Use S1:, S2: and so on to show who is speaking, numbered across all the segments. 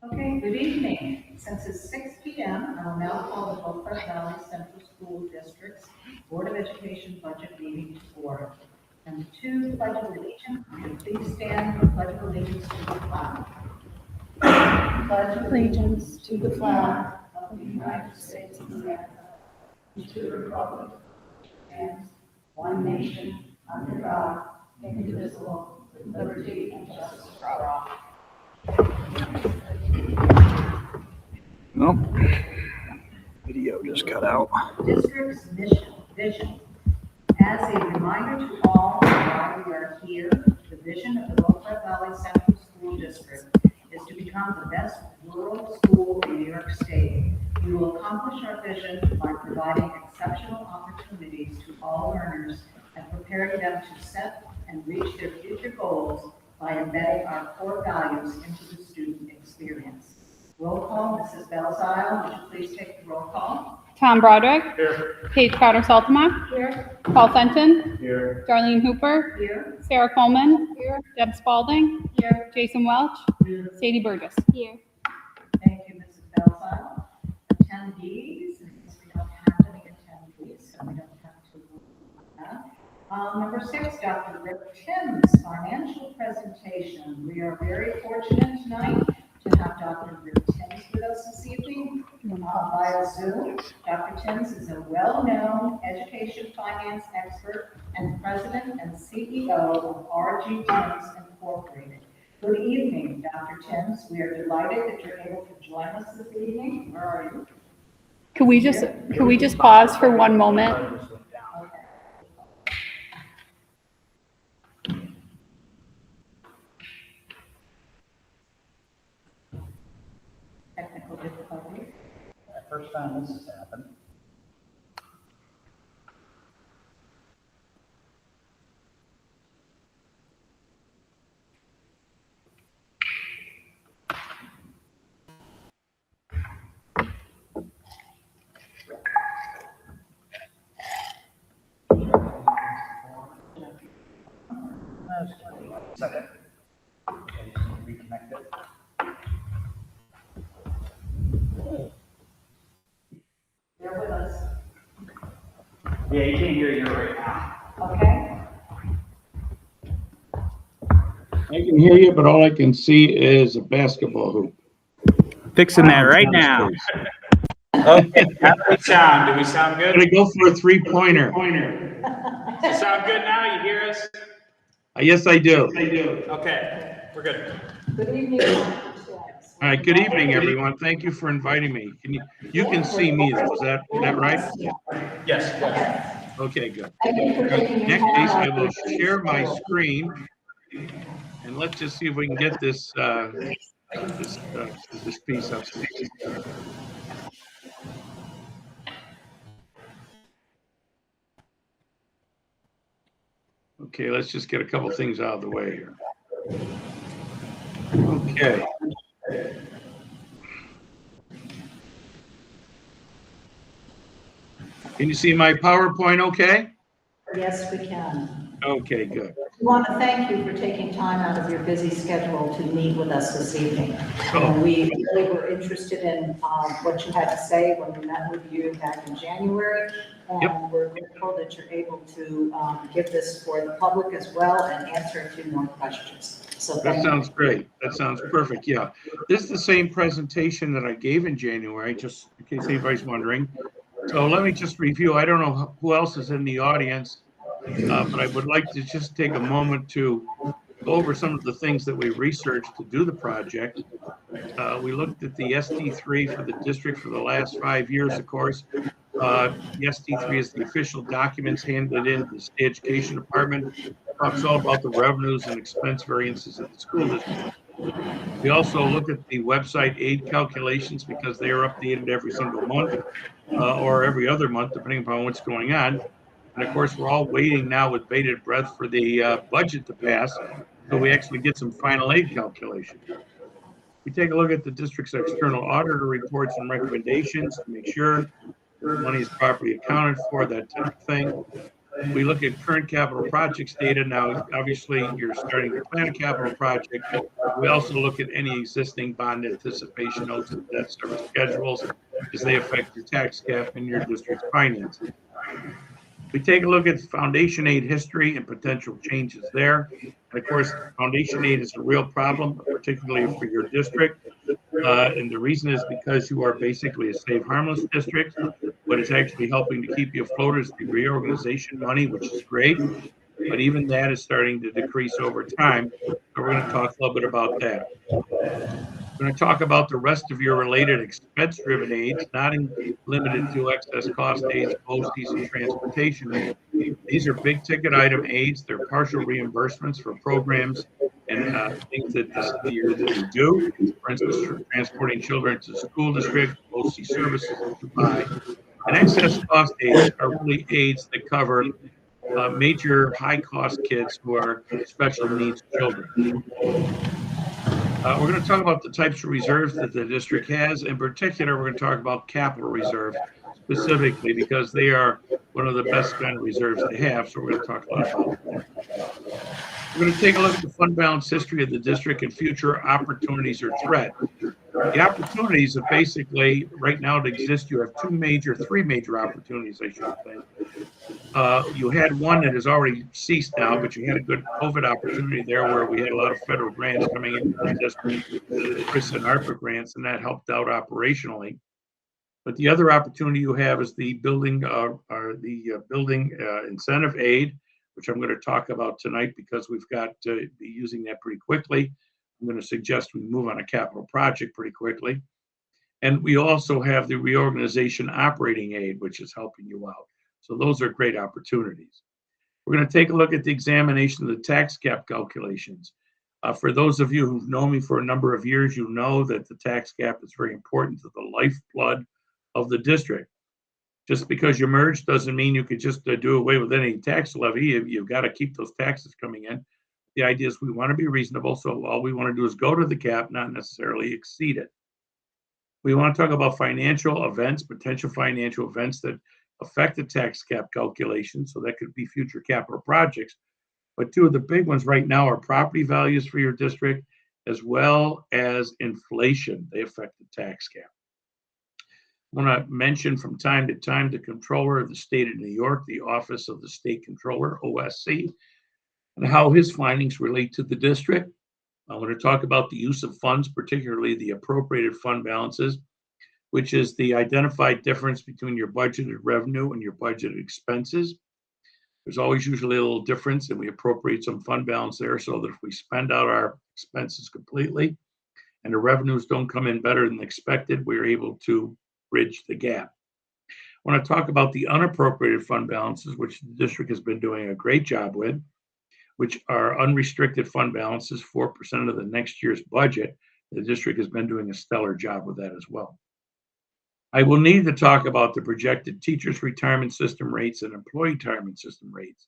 S1: Okay, good evening. Since it's 6 p.m., I will now call the Boquet Valley Central School District's Board of Education budget meeting to order. And to pledge allegiance, will you please stand for pledge of allegiance to the flag. Pledge
S2: Allegiance to the flag
S1: of the United States of America and to the republic and one nation under God, indivisible, with liberty and justice for all.
S3: Nope. Video just cut out.
S1: District's vision. As a reminder to all why we are here, the vision of the Boquet Valley Central School District is to become the best rural school in New York State. We will accomplish our vision by providing exceptional opportunities to all learners and preparing them to set and reach their future goals by embedding our core values into the student experience. Roll call, Mrs. Belzile, would you please take the roll call?
S2: Tom Broderick.
S3: Here.
S2: Paige Crowder-Saltema.
S1: Here.
S2: Paul Fenton.
S3: Here.
S2: Darlene Hooper.
S1: Here.
S2: Sarah Coleman.
S1: Here.
S2: Deb Spalding.
S1: Here.
S2: Jason Welch.
S1: Here.
S2: Sadie Burgess. Here.
S1: Thank you, Mrs. Belzile. Attendees, since we don't have any attendees, so we don't have to move on that. Number 6, Dr. Rick Tim's financial presentation. We are very fortunate tonight to have Dr. Rick Timms with us this evening via Zoom. Dr. Timms is a well-known education finance expert and president and CEO of RG Timms Incorporated. Good evening, Dr. Timms. We are delighted that you're able to join us this evening. Where are you?
S2: Could we just pause for one moment?
S1: Okay. Technical difficulties.
S3: First time this has happened. Second. Reconnect it.
S1: You're with us.
S3: Yeah, you can't hear you right now.
S1: Okay.
S4: I can hear you, but all I can see is a basketball hoop.
S3: Fixing that right now. Okay, how do we sound? Do we sound
S4: I'm
S3: good?
S4: gonna go for a three-pointer.
S3: Does it sound good now? You hear us?
S4: Yes, I do.
S3: Okay, we're good.
S1: Good evening.
S4: All right, good evening, everyone. Thank you for inviting me. You can see me, is that right?
S3: Yes.
S4: Okay, good. In that case, I will share my screen, and let's just see if we can get this piece up. Okay, let's just get a couple things out of the way here. Okay. Can you see my PowerPoint okay?
S1: Yes, we can.
S4: Okay, good.
S1: We want to thank you for taking time out of your busy schedule to meet with us this evening.
S4: Oh.
S1: We really were interested in what you had to say when we met with you back in January. And
S4: Yep.
S1: we're grateful that you're able to give this for the public as well and answer a few more questions. So
S4: That
S1: thank you.
S4: sounds great. That sounds perfect. Yeah. This is the same presentation that I gave in January, just in case anybody's wondering. So let me just review. I don't know who else is in the audience, but I would like to just take a moment to go over some of the things that we researched to do the project. We looked at the ST3 for the district for the last 5 years, of course. The ST3 is the official documents handed in to the state education department. Talks all about the revenues and expense variances of the school district. We also look at the website aid calculations because they are updated every single month or every other month, depending upon what's going on. And of course, we're all waiting now with bated breath for the budget to pass, so we actually get some final aid calculation. We take a look at the district's external auditor reports and recommendations to make sure money is properly accounted for, that type of thing. We look at current capital projects data. Now, obviously, you're starting to plan a capital project. We also look at any existing bond anticipation notes and debt service schedules as they affect your tax cap and your district's finances. We take a look at foundation aid history and potential changes there. And of course, foundation aid is a real problem, particularly for your district. And the reason is because you are basically a save harmless district. What is actually helping to keep you afloat is the reorganization money, which is great. But even that is starting to decrease over time. So we're going to talk a little bit about that. We're going to talk about the rest of your related expense-driven aids, not limited to excess cost aids, post-season transportation aid. These are big-ticket item aids. They're partial reimbursements for programs and things that you do. For instance, transporting children to the school district, post-season services that you buy. And excess cost aids are really aids that cover major high-cost kids who are special needs children. We're going to talk about the types of reserves that the district has. In particular, we're going to talk about capital reserves specifically because they are one of the best kind of reserves they have. So we're going to talk a lot about that. We're going to take a look at the fund balance history of the district and future opportunities or threats. The opportunities that basically right now to exist, you have three major opportunities, I should say. You had one that has already ceased now, but you had a good COVID opportunity there where we had a lot of federal grants coming into the district, CRIS and ARPA grants, and that helped out operationally. But the other opportunity you have is the building incentive aid, which I'm going to talk about tonight because we've got to be using that pretty quickly. I'm going to suggest we move on a capital project pretty quickly. And we also have the reorganization operating aid, which is helping you out. So those are great opportunities. We're going to take a look at the examination of the tax cap calculations. For those of you who've known me for a number of years, you know that the tax cap is very important to the lifeblood of the district. Just because you merge doesn't mean you could just do away with any tax levy. You've got to keep those taxes coming in. The idea is we want to be reasonable, so all we want to do is go to the cap, not necessarily exceed it. We want to talk about financial events, potential financial events that affect the tax cap calculation. So that could be future capital projects. But two of the big ones right now are property values for your district, as well as inflation. They affect the tax cap. I want to mention from time to time the Comptroller of the State of New York, the Office of the State Comptroller, OSC, and how his findings relate to the district. I want to talk about the use of funds, particularly the appropriated fund balances, which is the identified difference between your budgeted revenue and your budgeted expenses. There's always usually a little difference, and we appropriate some fund balance there so that if we spend out our expenses completely and the revenues don't come in better than expected, we're able to bridge the gap. I want to talk about the unappropriated fund balances, which the district has been doing a great job with, which are unrestricted fund balances, 4% of the next year's budget. The district has been doing a stellar job with that as well. I will need to talk about the projected teachers' retirement system rates and employee retirement system rates.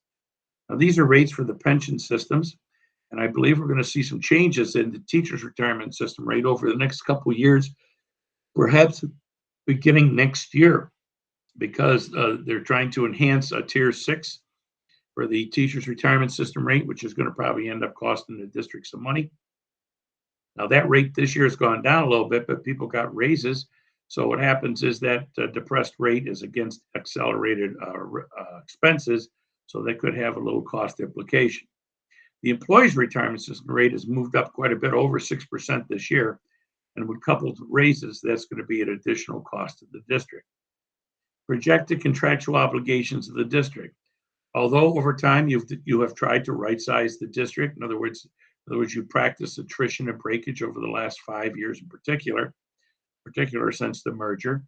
S4: Now, these are rates for the pension systems, and I believe we're going to see some changes in the teachers' retirement system rate over the next couple of years, perhaps beginning next year, because they're trying to enhance a tier 6 for the teachers' retirement system rate, which is going to probably end up costing the district some money. Now, that rate this year has gone down a little bit, but people got raises. So what happens is that depressed rate is against accelerated expenses, so that could have a little cost implication. The employees' retirement system rate has moved up quite a bit, over 6% this year, and when coupled with raises, that's going to be an additional cost to the district. Projected contractual obligations of the district. Although over time you have tried to right-size the district, in other words, you practice attrition and breakage over the last 5 years in particular since the merger.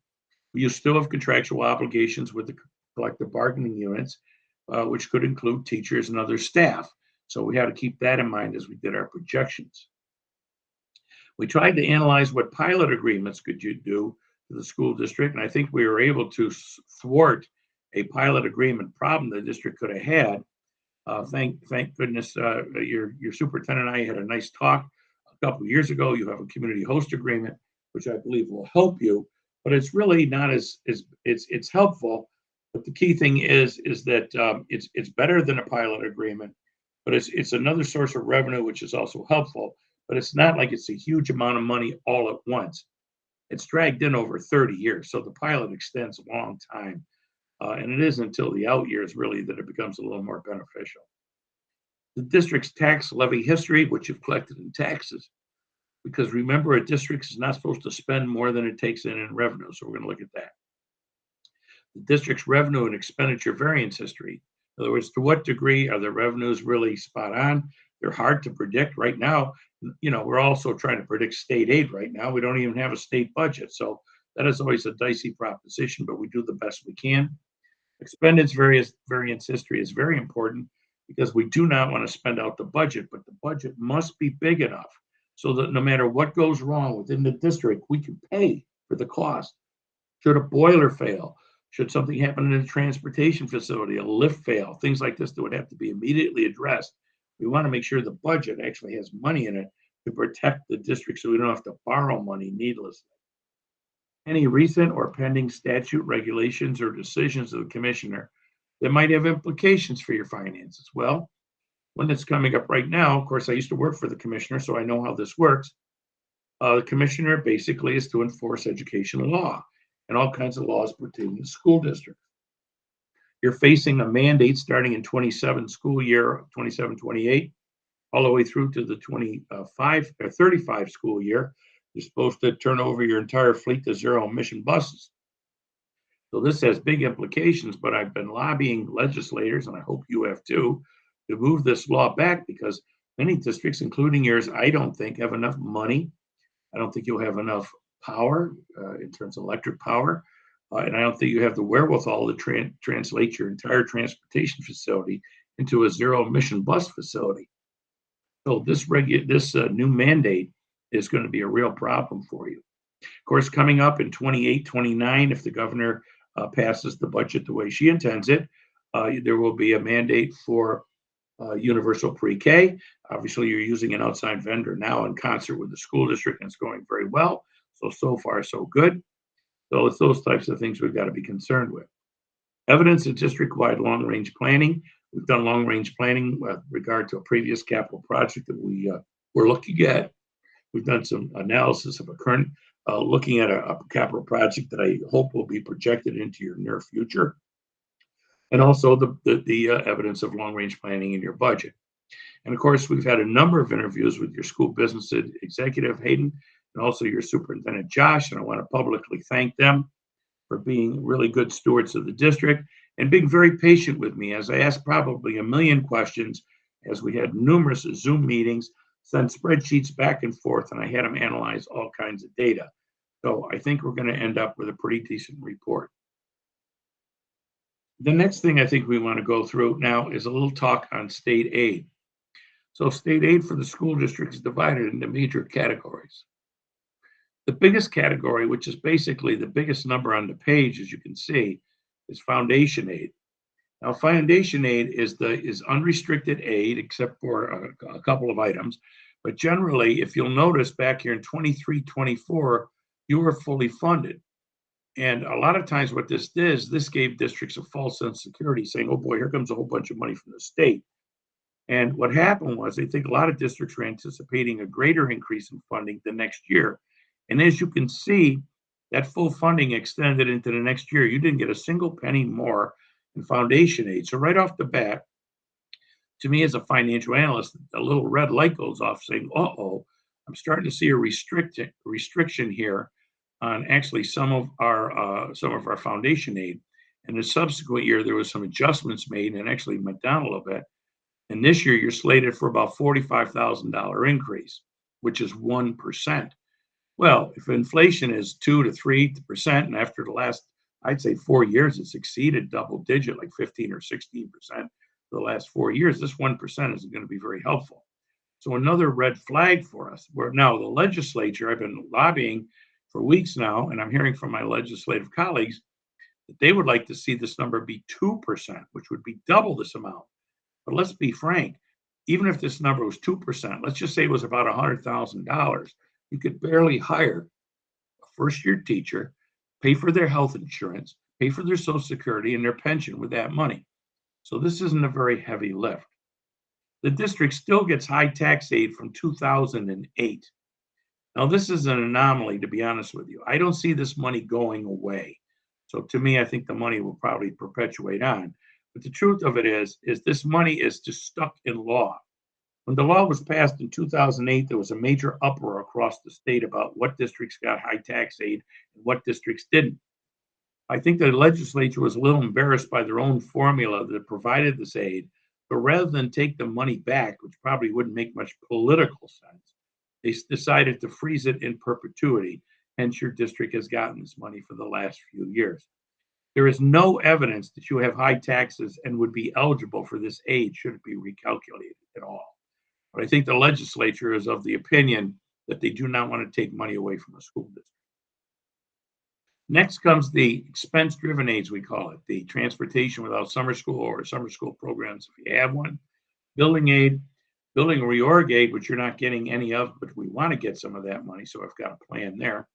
S4: You still have contractual obligations with the collective bargaining units, which could include teachers and other staff. So we had to keep that in mind as we did our projections. We tried to analyze what pilot agreements could you do to the school district, and I think we were able to thwart a pilot agreement problem the district could have had. Thank goodness your superintendent and I had a nice talk a couple of years ago. You have a community host agreement, which I believe will help you, but it's really not it's helpful, But the key thing is that it's better than a pilot agreement, but it's another source of revenue, which is also helpful. But it's not like it's a huge amount of money all at once. It's dragged in over 30 years, so the pilot extends a long time, and it isn't until the out years really that it becomes a little more beneficial. The district's tax levy history, which you've collected in taxes, because remember, a district is not supposed to spend more than it takes in revenue, so we're going to look at that. The district's revenue and expenditure variance history. In other words, to what degree are the revenues really spot on? They're hard to predict right now. We're also trying to predict state aid right now. We don't even have a state budget. So that is always a dicey proposition, but we do the best we can. Expenditure variance history is very important because we do not want to spend out the budget, but the budget must be big enough so that no matter what goes wrong within the district, we can pay for the cost. Should a boiler fail? Should something happen in a transportation facility, a lift fail, things like this that would have to be immediately addressed, we want to make sure the budget actually has money in it to protect the district so we don't have to borrow money needlessly. Any recent or pending statute, regulations, or decisions of the commissioner that might have implications for your finances? Well, one that's coming up right now, of course, I used to work for the commissioner, so I know how this works. The commissioner basically is to enforce educational law and all kinds of laws pertaining to school districts. You're facing a mandate starting in 27 school year, 27-28, all the way through to the 25 or 35 school year. You're supposed to turn over your entire fleet to zero emission buses. So this has big implications, but I've been lobbying legislators, and I hope you have too, to move this law back because many districts, including yours, I don't think have enough money. I don't think you'll have enough power in terms of electric power. And I don't think you have the wherewithal to translate your entire transportation facility into a zero emission bus facility. So this new mandate is going to be a real problem for you. Of course, coming up in 28, 29, if the governor passes the budget the way she intends it, there will be a mandate for universal pre-K. Obviously, you're using an outside vendor now in concert with the school district, and it's going very well. So far, so good. So it's those types of things we've got to be concerned with. Evidence of district-wide long-range planning. We've done long-range planning with regard to a previous capital project that we were looking at. We've done some analysis of a current, looking at a capital project that I hope will be projected into your near future. And also the evidence of long-range planning in your budget. And of course, we've had a number of interviews with your school business executive, Hayden, and also your superintendent, Josh, and I want to publicly thank them for being really good stewards of the district and being very patient with me as I asked probably a million questions as we had numerous Zoom meetings, sent spreadsheets back and forth, and I had them analyze all kinds of data. So I think we're going to end up with a pretty decent report. The next thing I think we want to go through now is a little talk on state aid. So state aid for the school district is divided into major categories. The biggest category, which is basically the biggest number on the page, as you can see, is foundation aid. Now, foundation aid is unrestricted aid, except for a couple of items. But generally, if you'll notice back here in 23-24, you were fully funded. And a lot of times what this does, this gave districts a false sense of security, saying, oh boy, here comes a whole bunch of money from the state. And what happened was, I think a lot of districts were anticipating a greater increase in funding the next year. And as you can see, that full funding extended into the next year. You didn't get a single penny more in foundation aid. So right off the bat, to me as a financial analyst, a little red light goes off saying, uh-oh, I'm starting to see a restriction here on actually some of our foundation aid. And the subsequent year, there was some adjustments made and actually went down a little bit. And this year, you're slated for about $45,000 increase, which is 1%. Well, if inflation is 2 to 3%, and after the last, I'd say 4 years, it's exceeded double digit, like 15 or 16% for the last 4 years, this 1% isn't going to be very helpful. So another red flag for us, where now the legislature, I've been lobbying for weeks now, and I'm hearing from my legislative colleagues that they would like to see this number be 2%, which would be double this amount. But let's be frank, even if this number was 2%, let's just say it was about $100,000, you could barely hire a first-year teacher, pay for their health insurance, pay for their Social Security and their pension with that money. So this isn't a very heavy lift. The district still gets high tax aid from 2008. Now, this is an anomaly, to be honest with you. I don't see this money going away. So to me, I think the money will probably perpetuate on. But the truth of it is this money is just stuck in law. When the law was passed in 2008, there was a major uproar across the state about what districts got high tax aid and what districts didn't. I think the legislature was a little embarrassed by their own formula that provided this aid, but rather than take the money back, which probably wouldn't make much political sense, they decided to freeze it in perpetuity. Hence, your district has gotten this money for the last few years. There is no evidence that you have high taxes and would be eligible for this aid should it be recalculated at all. But I think the legislature is of the opinion that they do not want to take money away from the school district. Next comes the expense-driven aids, we call it, the transportation without summer school or summer school programs if you have one, building aid, building reorg aid, which you're not getting any of, but we want to get some of that money, so I've got a plan there.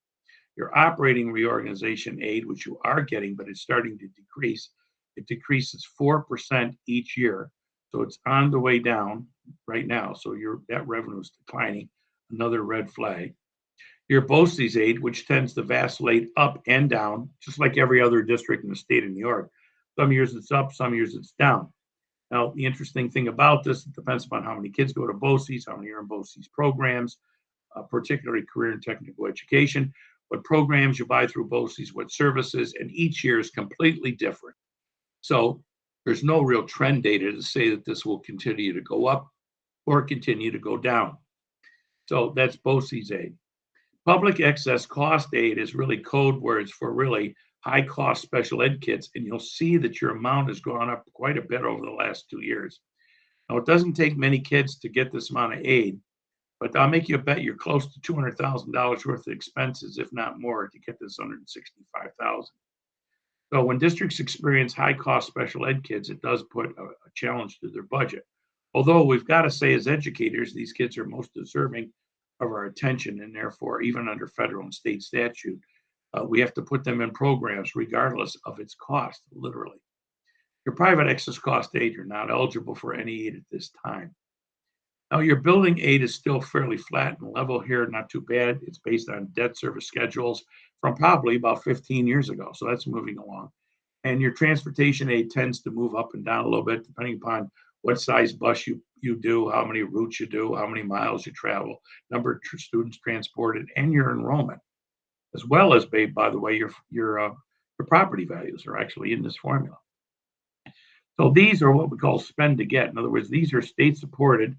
S4: Your operating reorganization aid, which you are getting, but it's starting to decrease. It decreases 4% each year, so it's on the way down right now, so that revenue is declining, another red flag. Your BOCES aid, which tends to vacillate up and down, just like every other district in the state of New York. Some years it's up, some years it's down. Now, the interesting thing about this, it depends upon how many kids go to BOCES, how many are in BOCES programs, particularly career and technical education, what programs you buy through BOCES, what services, and each year is completely different. So there's no real trend data to say that this will continue to go up or continue to go down. So that's BOCES aid. Public excess cost aid is really code words for really high cost special ed kits, and you'll see that your amount has gone up quite a bit over the last 2 years. Now, it doesn't take many kids to get this amount of aid, but I'll make you a bet you're close to $200,000 worth of expenses, if not more, to get this $165,000. So when districts experience high cost special ed kids, it does put a challenge to their budget. Although we've got to say, as educators, these kids are most deserving of our attention, and therefore, even under federal and state statute, we have to put them in programs regardless of its cost, literally. Your private excess cost aid, you're not eligible for any aid at this time. Now, your building aid is still fairly flat and level here, not too bad. It's based on debt service schedules from probably about 15 years ago, so that's moving along. And your transportation aid tends to move up and down a little bit, depending upon what size bus you do, how many routes you do, how many miles you travel, number of students transported, and your enrollment, as well as, by the way, your property values are actually in this formula. So these are what we call spend to get. In other words, these are state supported.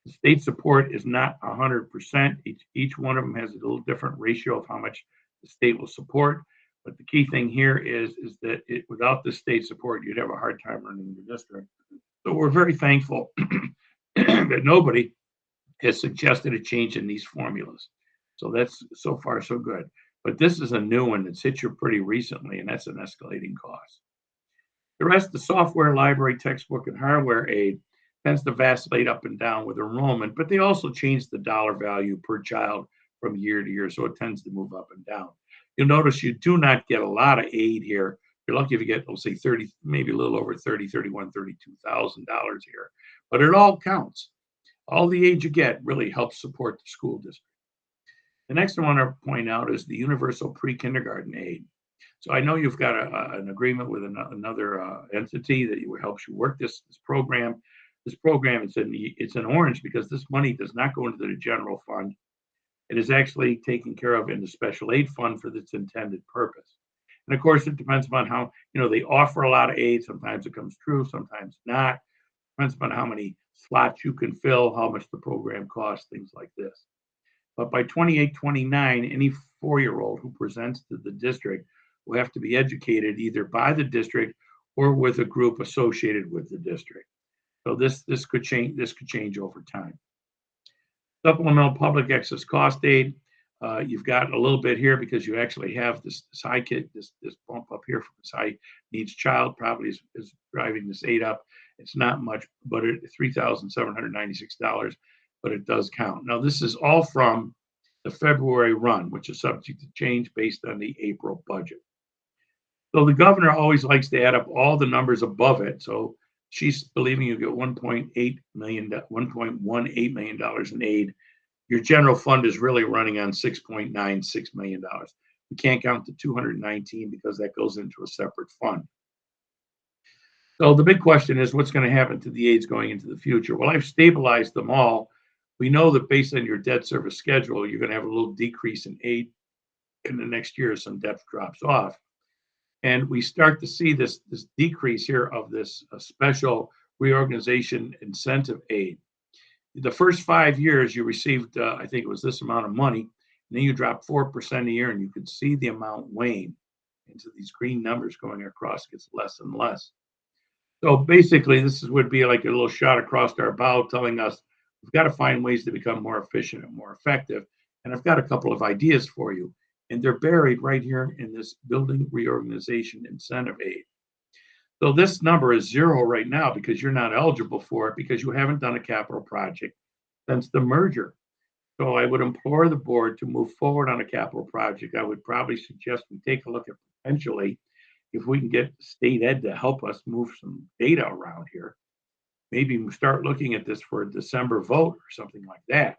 S4: The state support is not 100%. Each one of them has a little different ratio of how much the state will support. But the key thing here is that without the state support, you'd have a hard time running your district. So we're very thankful that nobody has suggested a change in these formulas. So that's so far so good. But this is a new one that's hit you pretty recently, and that's an escalating cost. The rest, the software, library, textbook, and hardware aid tends to vacillate up and down with enrollment, but they also change the dollar value per child from year to year, so it tends to move up and down. You'll notice you do not get a lot of aid here. You're lucky if you get, let's say, 30, maybe a little over 30, 31, $32,000 here, but it all counts. All the aid you get really helps support the school district. The next one I want to point out is the universal pre-kindergarten aid. So I know you've got an agreement with another entity that helps you work this program. This program it's in orange because this money does not go into the general fund. It is actually taken care of in the special aid fund for its intended purpose. And of course, it depends upon how, they offer a lot of aid. Sometimes it comes true, sometimes not. Depends upon how many slots you can fill, how much the program costs, things like this. But by 28, 29, any 4-year-old who presents to the district will have to be educated either by the district or with a group associated with the district. So this could change over time. Supplemental public excess cost aid. You've got a little bit here because you actually have this high kid, this bump up here for this high needs child probably is driving this aid up. It's not much, but $3,796, but it does count. Now, this is all from the February run, which is subject to change based on the April budget. So the governor always likes to add up all the numbers above it. So she's believing you get $1.18 million in aid. Your general fund is really running on $6.96 million. We can't count the 219 because that goes into a separate fund. So the big question is what's going to happen to the aids going into the future? Well, I've stabilized them all. We know that based on your debt service schedule, you're going to have a little decrease in aid in the next year as some debt drops off. And we start to see this decrease here of this special reorganization incentive aid. The first 5 years you received, I think it was this amount of money, and then you dropped 4% a year, and you could see the amount wane into these green numbers going across, gets less and less. So basically, this would be like a little shot across our bow telling us we've got to find ways to become more efficient and more effective. And I've got a couple of ideas for you. And they're buried right here in this building reorganization incentive aid. So this number is 0 right now because you're not eligible for it because you haven't done a capital project since the merger. So I would implore the board to move forward on a capital project. I would probably suggest we take a look at potentially if we can get state ed to help us move some data around here. Maybe we start looking at this for a December vote or something like that.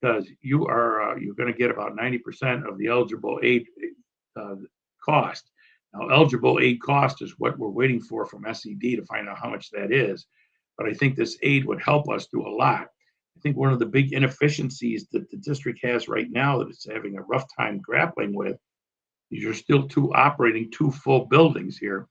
S4: Because you're going to get about 90% of the eligible aid cost. Now, eligible aid cost is what we're waiting for from SED to find out how much that is. But I think this aid would help us do a lot. I think one of the big inefficiencies that the district has right now that it's having a rough time grappling with is you're still operating 2 full buildings here.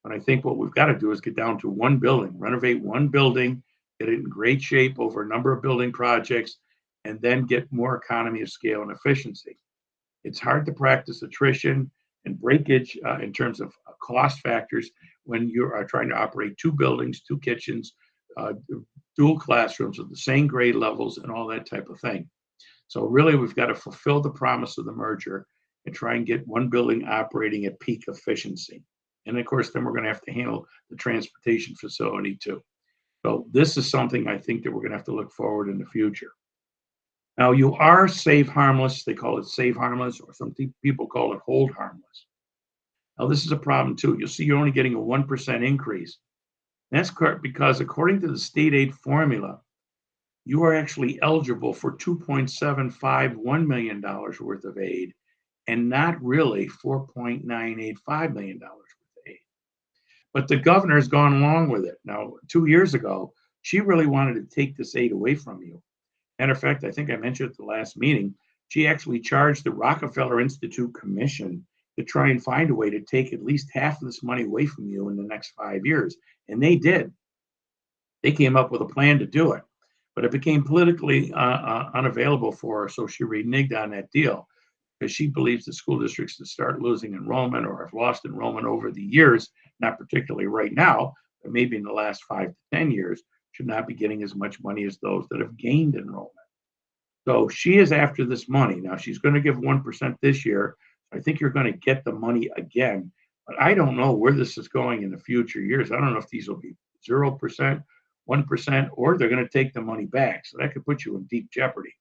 S4: And I think what we've got to do is get down to 1 building, renovate 1 building, get it in great shape over a number of building projects, and then get more economy of scale and efficiency. It's hard to practice attrition and breakage in terms of cost factors when you are trying to operate 2 buildings, 2 kitchens, dual classrooms with the same grade levels and all that type of thing. So really, we've got to fulfill the promise of the merger and try and get 1 building operating at peak efficiency. And of course, then we're going to have to handle the transportation facility too. So this is something I think that we're going to have to look forward in the future. Now, you are save harmless. They call it save harmless, or some people call it hold harmless. Now, this is a problem, too. You'll see you're only getting a 1% increase. That's correct because according to the state aid formula, you are actually eligible for $2.751 million worth of aid and not really $4.985 million worth of aid. But the governor has gone along with it. Now, 2 years ago, she really wanted to take this aid away from you. Matter of fact, I think I mentioned at the last meeting, she actually charged the Rockefeller Institute Commission to try and find a way to take at least half of this money away from you in the next 5 years. And they did. They came up with a plan to do it. But it became politically unavailable for her, so she reneged on that deal because she believes the school districts that start losing enrollment or have lost enrollment over the years, not particularly right now, but maybe in the last 5 to 10 years, should not be getting as much money as those that have gained enrollment. So she is after this money. Now, she's going to give 1% this year. I think you're going to get the money again. But I don't know where this is going in the future years. I don't know if these will be 0%, 1%, or they're going to take the money back. So that could put you in deep jeopardy.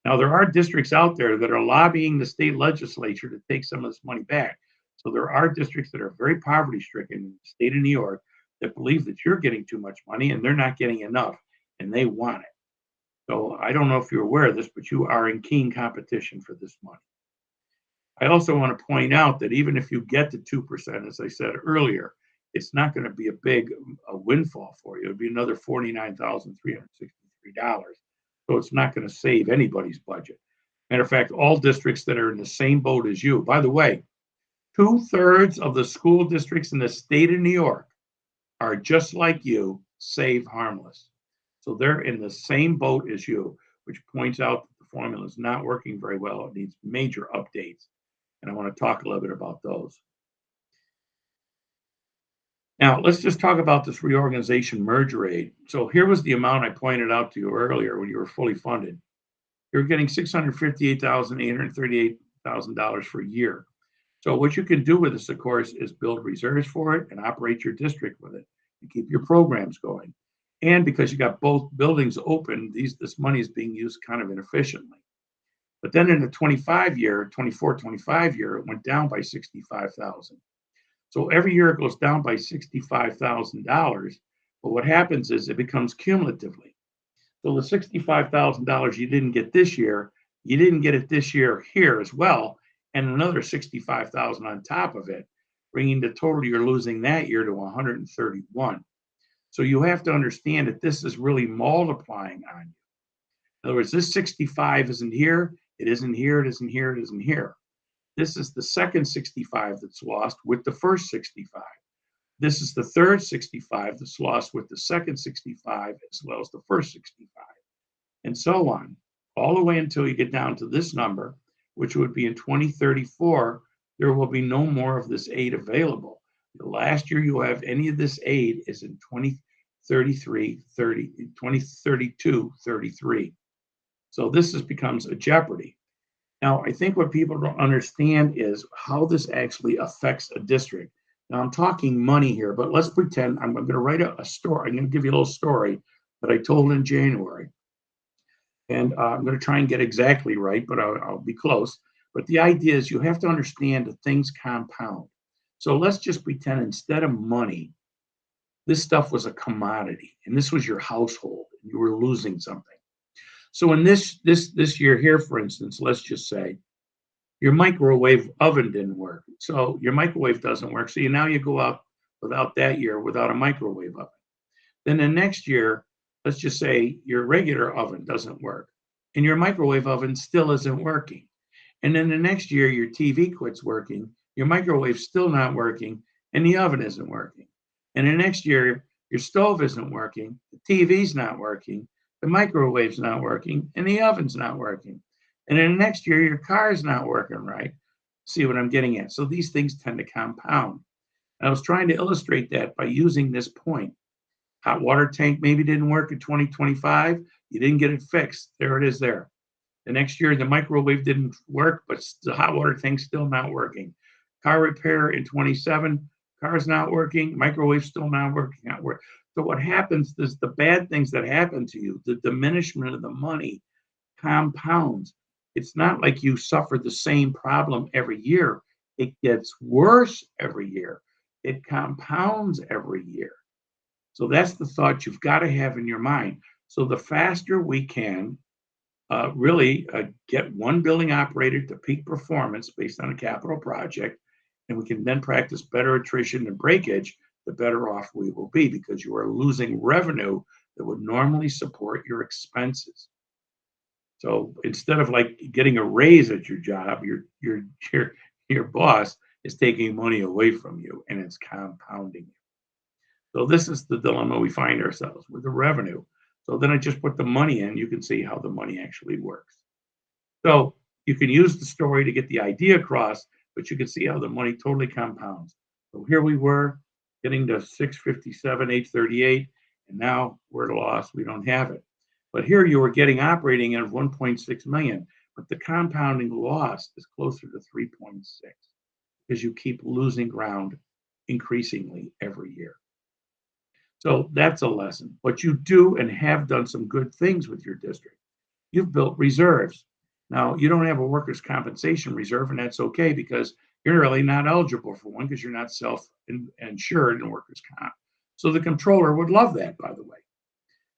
S4: Now, there are districts out there that are lobbying the state legislature to take some of this money back. So there are districts that are very poverty stricken in the state of New York that believe that you're getting too much money and they're not getting enough and they want it. So I don't know if you're aware of this, but you are in keen competition for this money. I also want to point out that even if you get to 2%, as I said earlier, it's not going to be a big windfall for you. It'd be another $49,363. So it's not going to save anybody's budget. Matter of fact, all districts that are in the same boat as you, by the way, 2/3 of the school districts in the state of New York are just like you, save harmless. So they're in the same boat as you, which points out that the formula is not working very well. It needs major updates. And I want to talk a little bit about those. Now, let's just talk about this reorganization merger aid. So here was the amount I pointed out to you earlier when you were fully funded. You're getting $658,838,000 for a year. So what you can do with this, of course, is build reserves for it and operate your district with it and keep your programs going. And because you got both buildings open, this money is being used kind of inefficiently. But then in the 24-25 year, it went down by $65,000. So every year it goes down by $65,000. But what happens is it becomes cumulatively. So the $65,000 you didn't get this year, you didn't get it this year here as well, and another 65,000 on top of it, bringing the total you're losing that year to 131. So you have to understand that this is really multiplying on you. In other words, this 65 isn't here, it isn't here, it isn't here, it isn't here. This is the second 65 that's lost with the first 65. This is the third 65 that's lost with the second 65 as well as the first 65, and so on, all the way until you get down to this number, which would be in 2034, there will be no more of this aid available. The last year you have any of this aid is in 2032, 33. So this becomes a jeopardy. Now, I think what people don't understand is how this actually affects a district. Now, I'm talking money here, but let's pretend I'm going to write a story. I'm going to give you a little story that I told in January. And I'm going to try and get exactly right, but I'll be close. But the idea is you have to understand that things compound. So let's just pretend instead of money, this stuff was a commodity, and this was your household, and you were losing something. So in this year here, for instance, let's just say your microwave oven didn't work. So your microwave doesn't work. So now you go out without that year without a microwave oven. Then the next year, let's just say your regular oven doesn't work and your microwave oven still isn't working. And then the next year, your TV quits working, your microwave's still not working, and the oven isn't working. And the next year, your stove isn't working, the TV's not working, the microwave's not working, and the oven's not working. And then the next year, your car's not working right. See what I'm getting at? So these things tend to compound. And I was trying to illustrate that by using this point. Hot water tank maybe didn't work in 2025. You didn't get it fixed. There it is there. The next year, the microwave didn't work, but the hot water tank's still not working. Car repair in 27, car's not working, microwave's still not working. So what happens is the bad things that happen to you, the diminishment of the money compounds. It's not like you suffer the same problem every year. It gets worse every year. It compounds every year. So that's the thought you've got to have in your mind. So the faster we can really get one building operated to peak performance based on a capital project, and we can then practice better attrition and breakage, the better off we will be, because you are losing revenue that would normally support your expenses. So instead of like getting a raise at your job, your boss is taking money away from you and it's compounding you. So this is the dilemma we find ourselves with the revenue. So then I just put the money in, you can see how the money actually works. So you can use the story to get the idea across, but you can see how the money totally compounds. So here we were getting to 657, 838, and now we're at a loss, we don't have it. But here you were getting operating at 1.6 million, but the compounding loss is closer to 3.6 because you keep losing ground increasingly every year. So that's a lesson. But you do and have done some good things with your district. You've built reserves. Now, you don't have a workers' compensation reserve, and that's okay because you're really not eligible for one because you're not self-insured in workers' comp. So the controller would love that, by the way.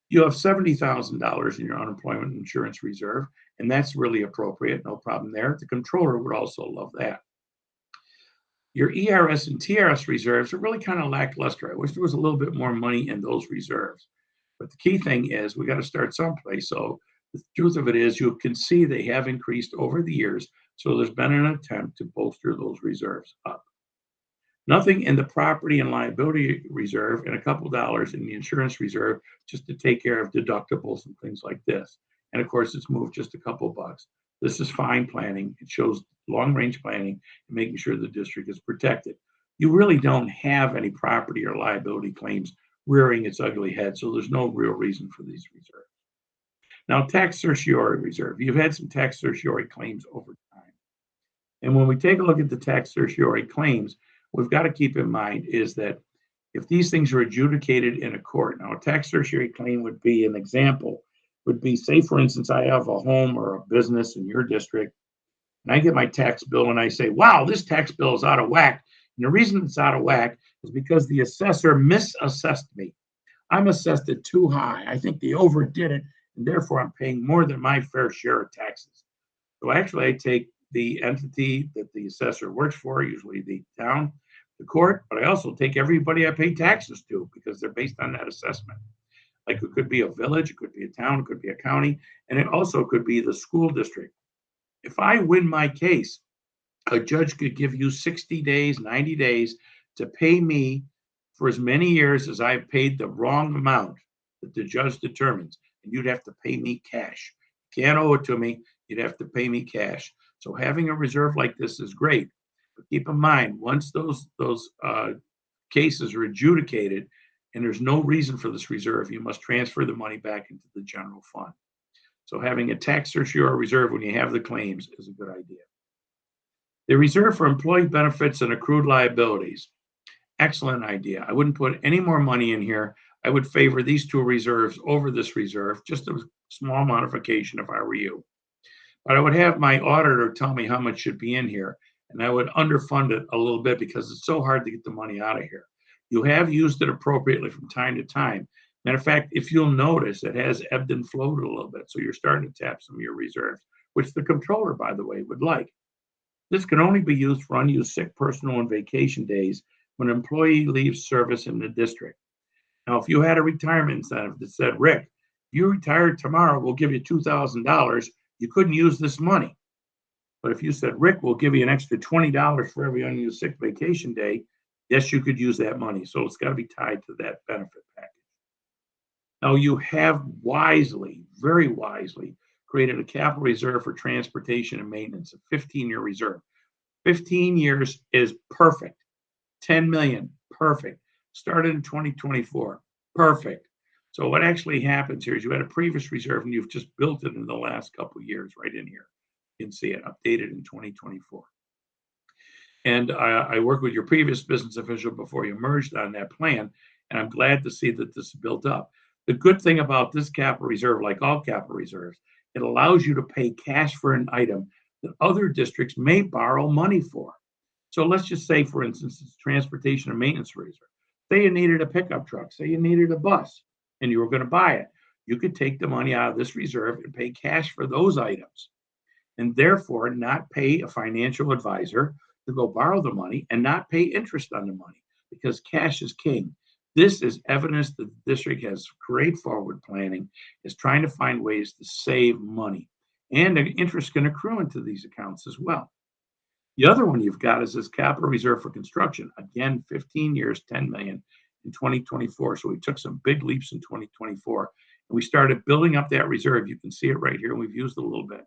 S4: You have $70,000 in your unemployment insurance reserve, and that's really appropriate, no problem there. The controller would also love that. Your ERS and TRS reserves are really kind of lackluster. I wish there was a little bit more money in those reserves. But the key thing is we got to start someplace. So the truth of it is you can see they have increased over the years. So there's been an attempt to bolster those reserves up. Nothing in the property and liability reserve and a couple dollars in the insurance reserve just to take care of deductibles and things like this. And of course, it's moved just a couple bucks. This is fine planning. It shows long-range planning and making sure the district is protected. You really don't have any property or liability claims rearing its ugly head, so there's no real reason for these reserves. Now, tax certiorari reserve. You've had some tax certiorari claims over time. And when we take a look at the tax certiorari claims, we've got to keep in mind is that if these things are adjudicated in a court, now a tax certiorari claim would be an example, would be, say, for instance, I have a home or a business in your district, and I get my tax bill and I say, wow, this tax bill is out of whack. And the reason it's out of whack is because the assessor misassessed me. I'm assessed it too high. I think they overdid it, and therefore I'm paying more than my fair share of taxes. So actually, I take the entity that the assessor works for, usually the town, the court, but I also take everybody I pay taxes to because they're based on that assessment. Like it could be a village, it could be a town, it could be a county, and it also could be the school district. If I win my case, a judge could give you 60 days, 90 days to pay me for as many years as I've paid the wrong amount that the judge determines, and you'd have to pay me cash. You can't owe it to me, you'd have to pay me cash. So having a reserve like this is great. But keep in mind, once those cases are adjudicated and there's no reason for this reserve, you must transfer the money back into the general fund. So having a tax certiorari reserve when you have the claims is a good idea. The reserve for employee benefits and accrued liabilities. Excellent idea. I wouldn't put any more money in here. I would favor these two reserves over this reserve, just a small modification if I were you. But I would have my auditor tell me how much should be in here, and I would underfund it a little bit because it's so hard to get the money out of here. You have used it appropriately from time to time. Matter of fact, if you'll notice, it has ebbed and flowed a little bit. So you're starting to tap some of your reserves, which the controller, by the way, would like. This can only be used for unused sick, personal, and vacation days when an employee leaves service in the district. Now, if you had a retirement incentive that said, Rick, if you retire tomorrow, we'll give you $2,000, you couldn't use this money. But if you said, Rick, we'll give you an extra $20 for every unused sick vacation day, yes, you could use that money. So it's got to be tied to that benefit package. Now, you have wisely, very wisely, created a capital reserve for transportation and maintenance, a 15-year reserve. 15 years is perfect. 10 million, perfect. Started in 2024, perfect. So what actually happens here is you had a previous reserve and you've just built it in the last couple of years right in here. You can see it updated in 2024. And I worked with your previous business official before you merged on that plan, and I'm glad to see that this is built up. The good thing about this capital reserve, like all capital reserves, it allows you to pay cash for an item that other districts may borrow money for. So let's just say, for instance, it's transportation and maintenance reserve. Say you needed a pickup truck, say you needed a bus, and you were going to buy it. You could take the money out of this reserve and pay cash for those items, and therefore not pay a financial advisor to go borrow the money and not pay interest on the money because cash is king. This is evidence that the district has great forward planning, is trying to find ways to save money, and the interest can accrue into these accounts as well. The other one you've got is this capital reserve for construction. Again, 15 years, 10 million in 2024. So we took some big leaps in 2024 and we started building up that reserve. You can see it right here, and we've used it a little bit.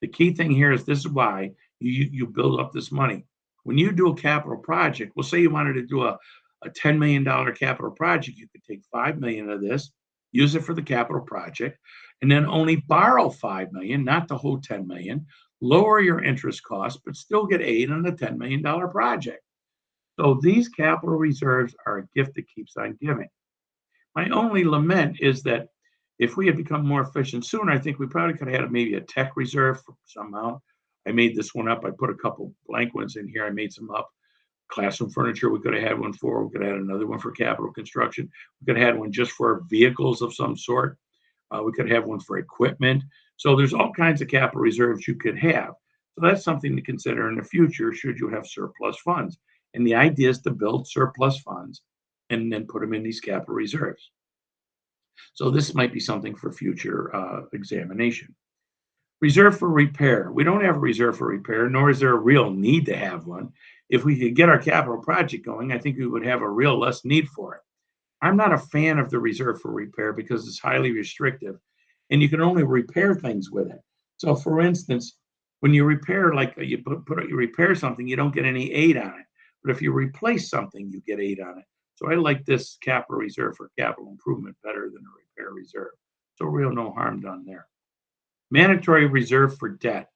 S4: The key thing here is this is why you build up this money. When you do a capital project, we'll say you wanted to do a $10 million capital project, you could take 5 million of this, use it for the capital project, and then only borrow 5 million, not the whole 10 million, lower your interest costs, but still get aid on the $10 million project. So these capital reserves are a gift that keeps on giving. My only lament is that if we had become more efficient sooner, I think we probably could have had maybe a tech reserve somehow. I made this one up. I put a couple blank ones in here. I made some up. Classroom furniture, we could have had one for. We could have had another one for capital construction. We could have had one just for vehicles of some sort. We could have one for equipment. So there's all kinds of capital reserves you could have. So that's something to consider in the future should you have surplus funds. And the idea is to build surplus funds and then put them in these capital reserves. So this might be something for future examination. Reserve for repair. We don't have a reserve for repair, nor is there a real need to have one. If we could get our capital project going, I think we would have a real less need for it. I'm not a fan of the reserve for repair because it's highly restrictive and you can only repair things with it. So for instance, when you repair, like you repair something, you don't get any aid on it. But if you replace something, you get aid on it. So I like this capital reserve for capital improvement better than a repair reserve. So real no harm done there. Mandatory reserve for debt.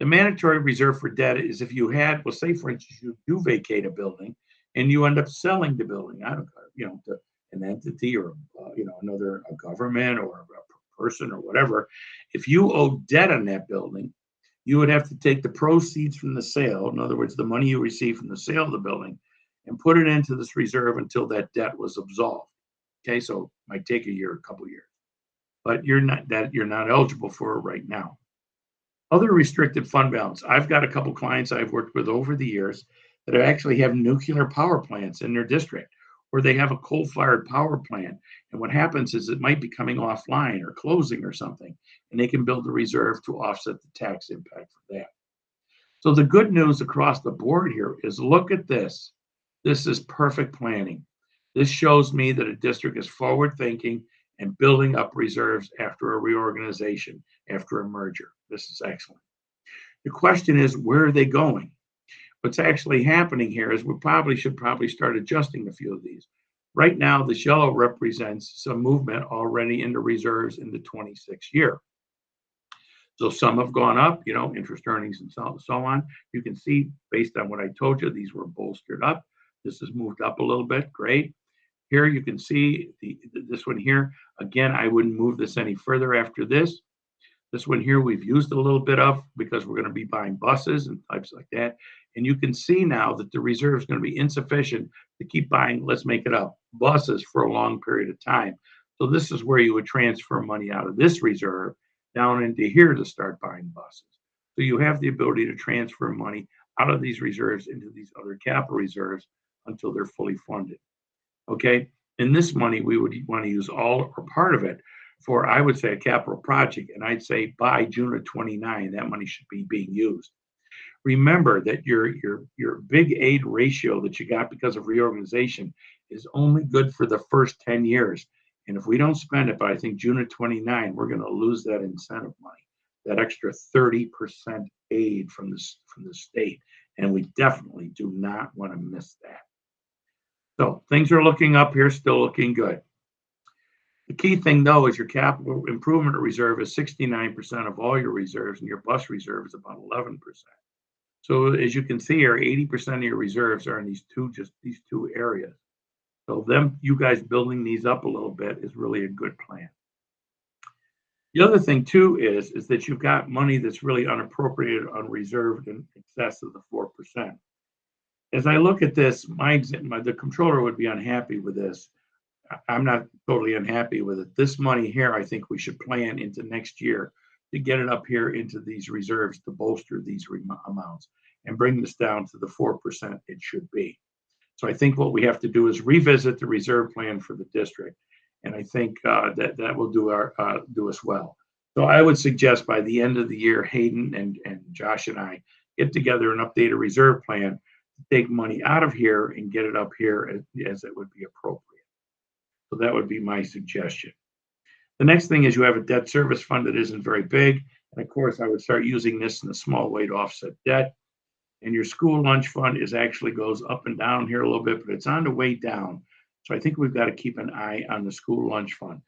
S4: The mandatory reserve for debt is if you had, well, say for instance, you do vacate a building and you end up selling the building, I don't know, to an entity or another a government or a person or whatever. If you owe debt on that building, you would have to take the proceeds from the sale, in other words, the money you receive from the sale of the building, and put it into this reserve until that debt was absolved. Okay, so it might take a year, a couple of years, but you're not eligible for it right now. Other restricted fund balance. I've got a couple clients I've worked with over the years that actually have nuclear power plants in their district, or they have a coal-fired power plant. And what happens is it might be coming offline or closing or something, and they can build a reserve to offset the tax impact for that. So the good news across the board here is look at this. This is perfect planning. This shows me that a district is forward thinking and building up reserves after a reorganization, after a merger. This is excellent. The question is, where are they going? What's actually happening here is we should start adjusting a few of these. Right now, this yellow represents some movement already into reserves in the 26 year. So some have gone up, interest earnings and so on. You can see based on what I told you, these were bolstered up. This has moved up a little bit. Great. Here you can see this one here. Again, I wouldn't move this any further after this. This one here we've used a little bit of because we're going to be buying buses and types like that. And you can see now that the reserve is going to be insufficient to keep buying, let's make it up, buses for a long period of time. So this is where you would transfer money out of this reserve down into here to start buying buses. So you have the ability to transfer money out of these reserves into these other capital reserves until they're fully funded. Okay, and this money we would want to use all or part of it for, I would say, a capital project, and I'd say by June of 29, that money should be being used. Remember that your big aid ratio that you got because of reorganization is only good for the first 10 years. And if we don't spend it by, I think, June of 29, we're going to lose that incentive money, that extra 30% aid from the state. And we definitely do not want to miss that. So things are looking up here, still looking good. The key thing, though, is your capital improvement reserve is 69% of all your reserves, and your bus reserve is about 11%. So as you can see here, 80% of your reserves are in these two areas. So you guys building these up a little bit is really a good plan. The other thing, too, is that you've got money that's really unappropriated, unreserved, in excess of the 4%. As I look at this, the controller would be unhappy with this. I'm not totally unhappy with it. This money here, I think we should plan into next year to get it up here into these reserves to bolster these amounts and bring this down to the 4% it should be. So I think what we have to do is revisit the reserve plan for the district, and I think that will do us well. So I would suggest by the end of the year, Hayden and Josh and I get together and update a reserve plan, take money out of here and get it up here as it would be appropriate. So that would be my suggestion. The next thing is you have a debt service fund that isn't very big. And of course, I would start using this in a small way to offset debt. And your school lunch fund actually goes up and down here a little bit, but it's on the way down. So I think we've got to keep an eye on the school lunch fund.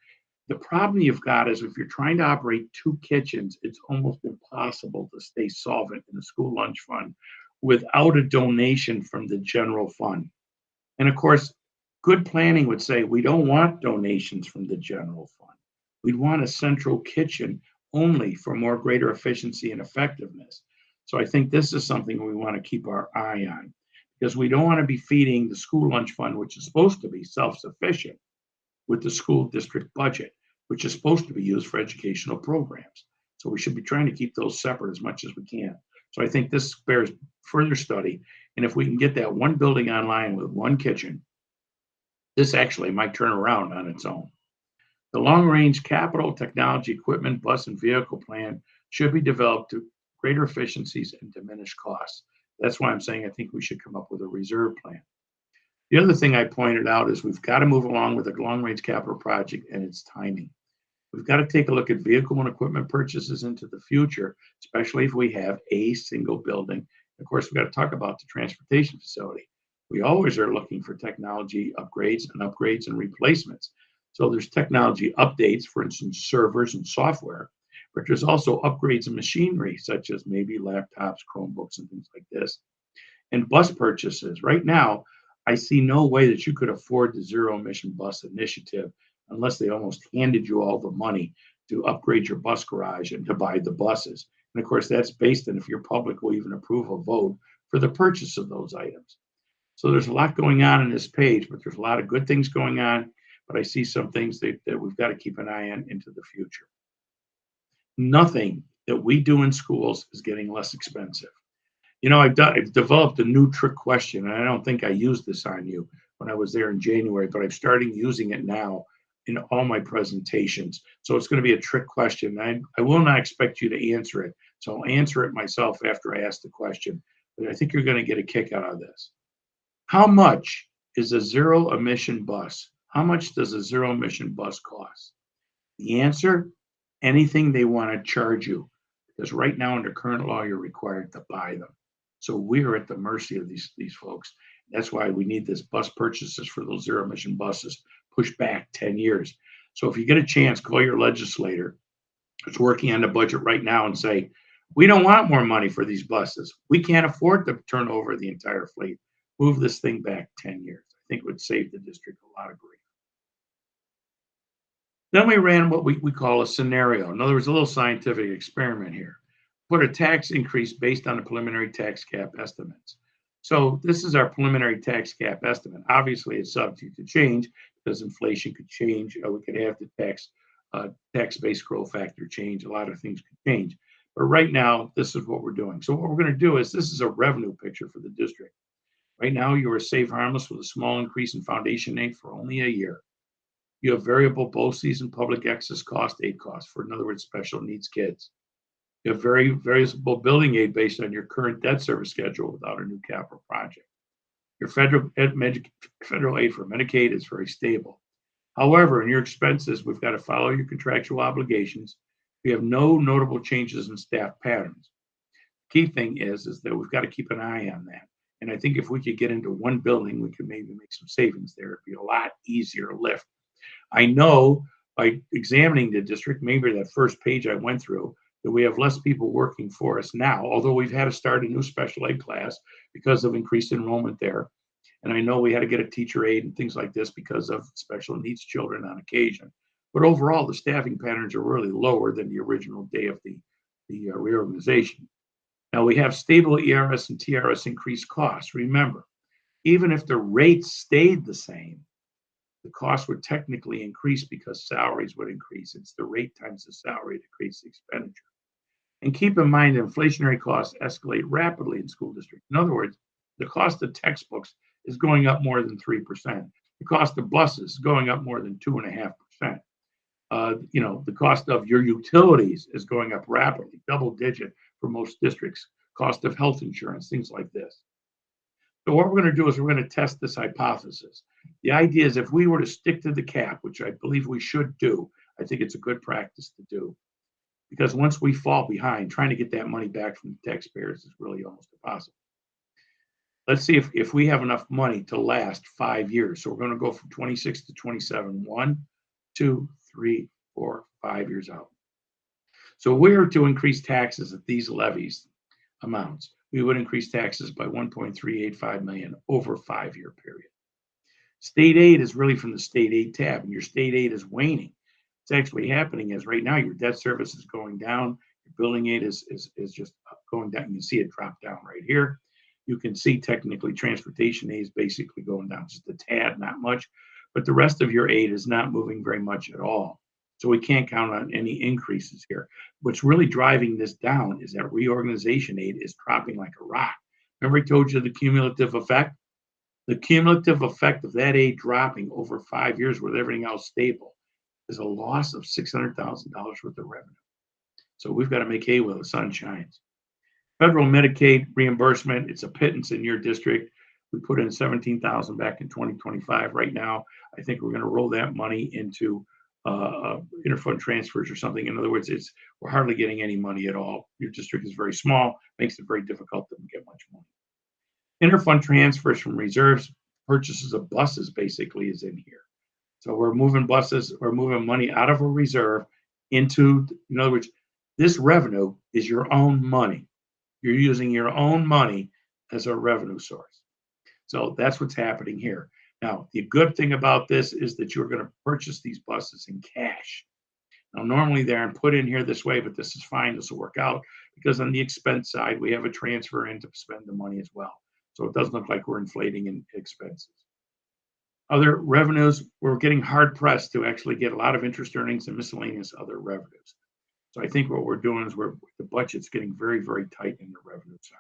S4: The problem you've got is if you're trying to operate two kitchens, it's almost impossible to stay solvent in the school lunch fund without a donation from the general fund. And of course, good planning would say we don't want donations from the general fund. We'd want a central kitchen only for more greater efficiency and effectiveness. So I think this is something we want to keep our eye on, because we don't want to be feeding the school lunch fund, which is supposed to be self-sufficient, with the school district budget, which is supposed to be used for educational programs. So we should be trying to keep those separate as much as we can. So I think this bears further study. And if we can get that one building online with one kitchen, this actually might turn around on its own. The long-range capital, technology, equipment, bus, and vehicle plan should be developed to greater efficiencies and diminish costs. That's why I'm saying I think we should come up with a reserve plan. The other thing I pointed out is we've got to move along with a long-range capital project and its timing. We've got to take a look at vehicle and equipment purchases into the future, especially if we have a single building. Of course, we've got to talk about the transportation facility. We always are looking for technology upgrades and replacements. So there's technology updates, for instance, servers and software, but there's also upgrades in machinery, such as maybe laptops, Chromebooks, and things like this. And bus purchases. Right now, I see no way that you could afford the zero emission bus initiative unless they almost handed you all the money to upgrade your bus garage and to buy the buses. And of course, that's based on if your public will even approve a vote for the purchase of those items. So there's a lot going on in this page, but there's a lot of good things going on. But I see some things that we've got to keep an eye on into the future. Nothing that we do in schools is getting less expensive. You know, I've developed a new trick question, and I don't think I used this on you when I was there in January, but I'm starting using it now in all my presentations. So it's going to be a trick question. I will not expect you to answer it. So I'll answer it myself after I ask the question, but I think you're going to get a kick out of this. How much is a zero emission bus? How much does a zero emission bus cost? The answer, anything they want to charge you, because right now under current law, you're required to buy them. So we're at the mercy of these folks. That's why we need this bus purchases for those zero emission buses pushed back 10 years. So if you get a chance, call your legislator who's working on the budget right now and say, we don't want more money for these buses. We can't afford to turn over the entire fleet. Move this thing back 10 years. I think it would save the district a lot of grief. Then we ran what we call a scenario. In other words, a little scientific experiment here. Put a tax increase based on the preliminary tax cap estimates. So this is our preliminary tax cap estimate. Obviously, it's subject to change because inflation could change. We could have the tax-based growth factor change. A lot of things could change. But right now, this is what we're doing. So what we're going to do is this is a revenue picture for the district. Right now, you are safe harmless with a small increase in foundation aid for only a year. You have variable BOCES public access cost aid costs for, in other words, special needs kids. You have variable building aid based on your current debt service schedule without a new capital project. Your federal aid for Medicaid is very stable. However, in your expenses, we've got to follow your contractual obligations. We have no notable changes in staff patterns. Key thing is that we've got to keep an eye on that. And I think if we could get into one building, we could maybe make some savings there. It'd be a lot easier lift. I know by examining the district, maybe that first page I went through, that we have less people working for us now, although we've had to start a new special ed class because of increased enrollment there. And I know we had to get a teacher aide and things like this because of special needs children on occasion. But overall, the staffing patterns are really lower than the original day of the reorganization. Now we have stable ERS and TRS increased costs. Remember, even if the rates stayed the same, the cost would technically increase because salaries would increase. It's the rate times the salary to increase the expenditure. And keep in mind, inflationary costs escalate rapidly in school districts. In other words, the cost of textbooks is going up more than 3%. The cost of buses is going up more than 2.5%. The cost of your utilities is going up rapidly, double digit for most districts. Cost of health insurance, things like this. So what we're going to do is we're going to test this hypothesis. The idea is if we were to stick to the cap, which I believe we should do, I think it's a good practice to do. Because once we fall behind, trying to get that money back from the taxpayers is really almost impossible. Let's see if we have enough money to last 5 years. So we're going to go from 26 to 27, 1, 2, 3, 4, 5 years out. So if we were to increase taxes at these levies amounts, we would increase taxes by 1.385 million over a 5-year period. State aid is really from the state aid tab, and your state aid is waning. What's actually happening is right now your debt service is going down, your building aid is just going down. You can see it drop down right here. You can see technically transportation aid is basically going down just a tad, not much, but the rest of your aid is not moving very much at all. So we can't count on any increases here. What's really driving this down is that reorganization aid is dropping like a rock. Remember I told you the cumulative effect? The cumulative effect of that aid dropping over 5 years with everything else stable is a loss of $600,000 worth of revenue. So we've got to make hay while the sun shines. Federal Medicaid reimbursement, it's a pittance in your district. We put in $17,000 back in 2025. Right now, I think we're going to roll that money into interfund transfers or something. In other words, we're hardly getting any money at all. Your district is very small, makes it very difficult to get much money. Interfund transfers from reserves, purchases of buses basically is in here. So we're moving buses, we're moving money out of a reserve into, in other words, this revenue is your own money. You're using your own money as a revenue source. So that's what's happening here. Now, the good thing about this is that you're going to purchase these buses in cash. Now, normally they aren't put in here this way, but this is fine. This will work out because on the expense side, we have a transfer in to spend the money as well. So it doesn't look like we're inflating in expenses. Other revenues, we're getting hard pressed to actually get a lot of interest earnings and miscellaneous other revenues. So I think what we're doing is the budget's getting very, very tight in the revenue side.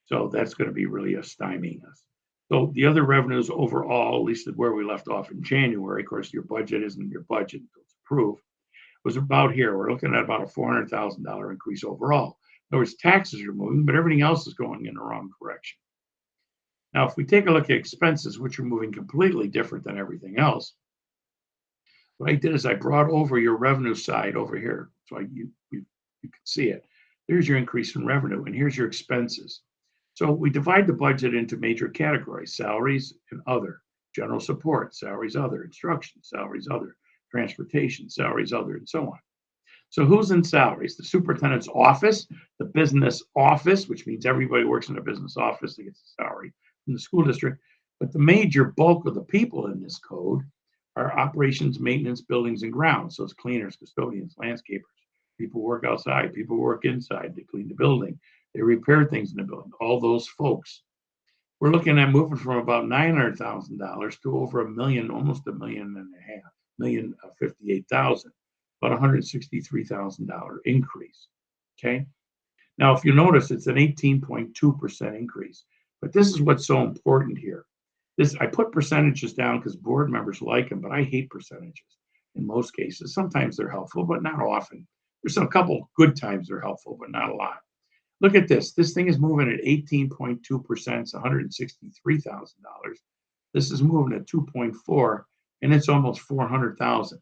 S4: So that's going to be really stymieing us. So the other revenues overall, at least where we left off in January, of course, your budget isn't your budget until it's approved, was about here. We're looking at about a $400,000 increase overall. In other words, taxes are moving, but everything else is going in the wrong direction. Now, if we take a look at expenses, which are moving completely different than everything else, what I did is I brought over your revenue side over here. So you can see it. Here's your increase in revenue, and here's your expenses. So we divide the budget into major categories: salaries and other, general support, salaries other, instruction, salaries other, transportation, salaries other, and so on. So who's in salaries? The superintendent's office, the business office, which means everybody works in a business office that gets a salary in the school district. But the major bulk of the people in this code are operations, maintenance, buildings, and grounds. So it's cleaners, custodians, landscapers. People work outside, people work inside, they clean the building, they repair things in the building, all those folks. We're looking at moving from about $900,000 to over $1 million, almost $1.5 million, $1,058,000, about $163,000 increase. Okay. Now, if you notice, it's an 18.2% increase. But this is what's so important here. I put percentages down because board members like them, but I hate percentages in most cases. Sometimes they're helpful, but not often. There's a couple good times they're helpful, but not a lot. Look at this. This thing is moving at 18.2%, it's $163,000. This is moving at 2.4, and it's almost 400,000.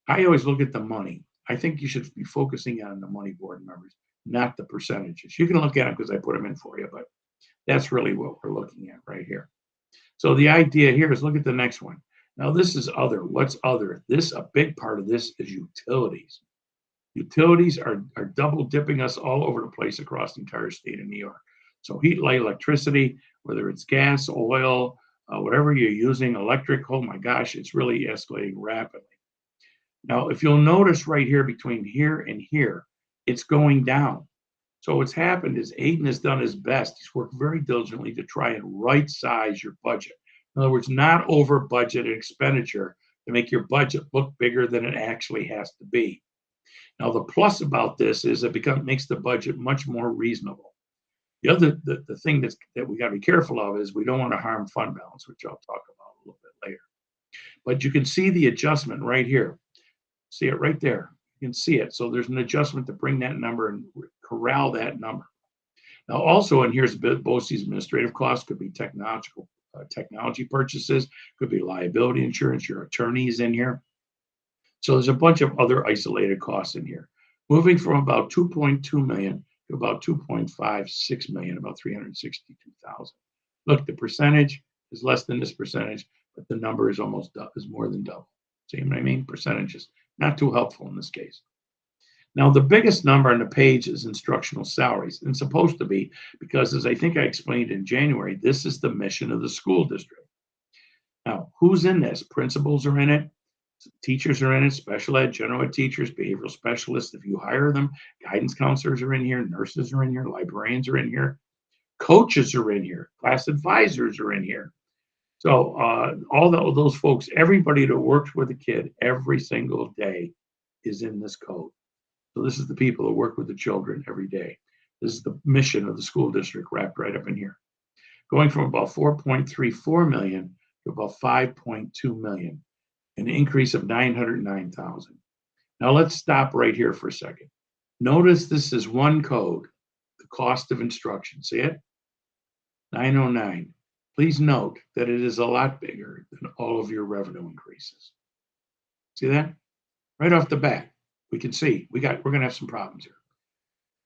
S4: I always look at the money. I think you should be focusing on the money, board members, not the percentages. You can look at them because I put them in for you, but that's really what we're looking at right here. So the idea here is look at the next one. Now this is other. What's other? A big part of this is utilities. Utilities are double dipping us all over the place across the entire state of New York. So heat, light, electricity, whether it's gas, oil, whatever you're using, electric, oh my gosh, it's really escalating rapidly. Now, if you'll notice right here between here and here, it's going down. So what's happened is Aiden has done his best. He's worked very diligently to try and right size your budget. In other words, not over budget expenditure to make your budget look bigger than it actually has to be. Now, the plus about this is it makes the budget much more reasonable. The thing that we got to be careful of is we don't want to harm fund balance, which I'll talk about a little bit later. But you can see the adjustment right here. See it right there. You can see it. So there's an adjustment to bring that number and corral that number. Now, also, and here's BOCES administrative costs, could be technology purchases, could be liability insurance, your attorneys in here. So there's a bunch of other isolated costs in here, moving from about 2.2 million to about 2.56 million, about 362,000. Look, the percentage is less than this percentage, but the number is more than double. See what I mean? Percentages, not too helpful in this case. Now, the biggest number on the page is instructional salaries, and supposed to be, because as I think I explained in January, this is the mission of the school district. Now, who's in this? Principals are in it. Teachers are in it, special ed, general ed teachers, behavioral specialists, if you hire them, guidance counselors are in here, nurses are in here, librarians are in here, coaches are in here, class advisors are in here. So all those folks, everybody that works with a kid every single day is in this code. So this is the people that work with the children every day. This is the mission of the school district wrapped right up in here. Going from about 4.34 million to about 5.2 million. An increase of 909,000. Now let's stop right here for a second. Notice this is one code, the cost of instruction. See it? 909. Please note that it is a lot bigger than all of your revenue increases. See that? Right off the bat, we can see we're going to have some problems here.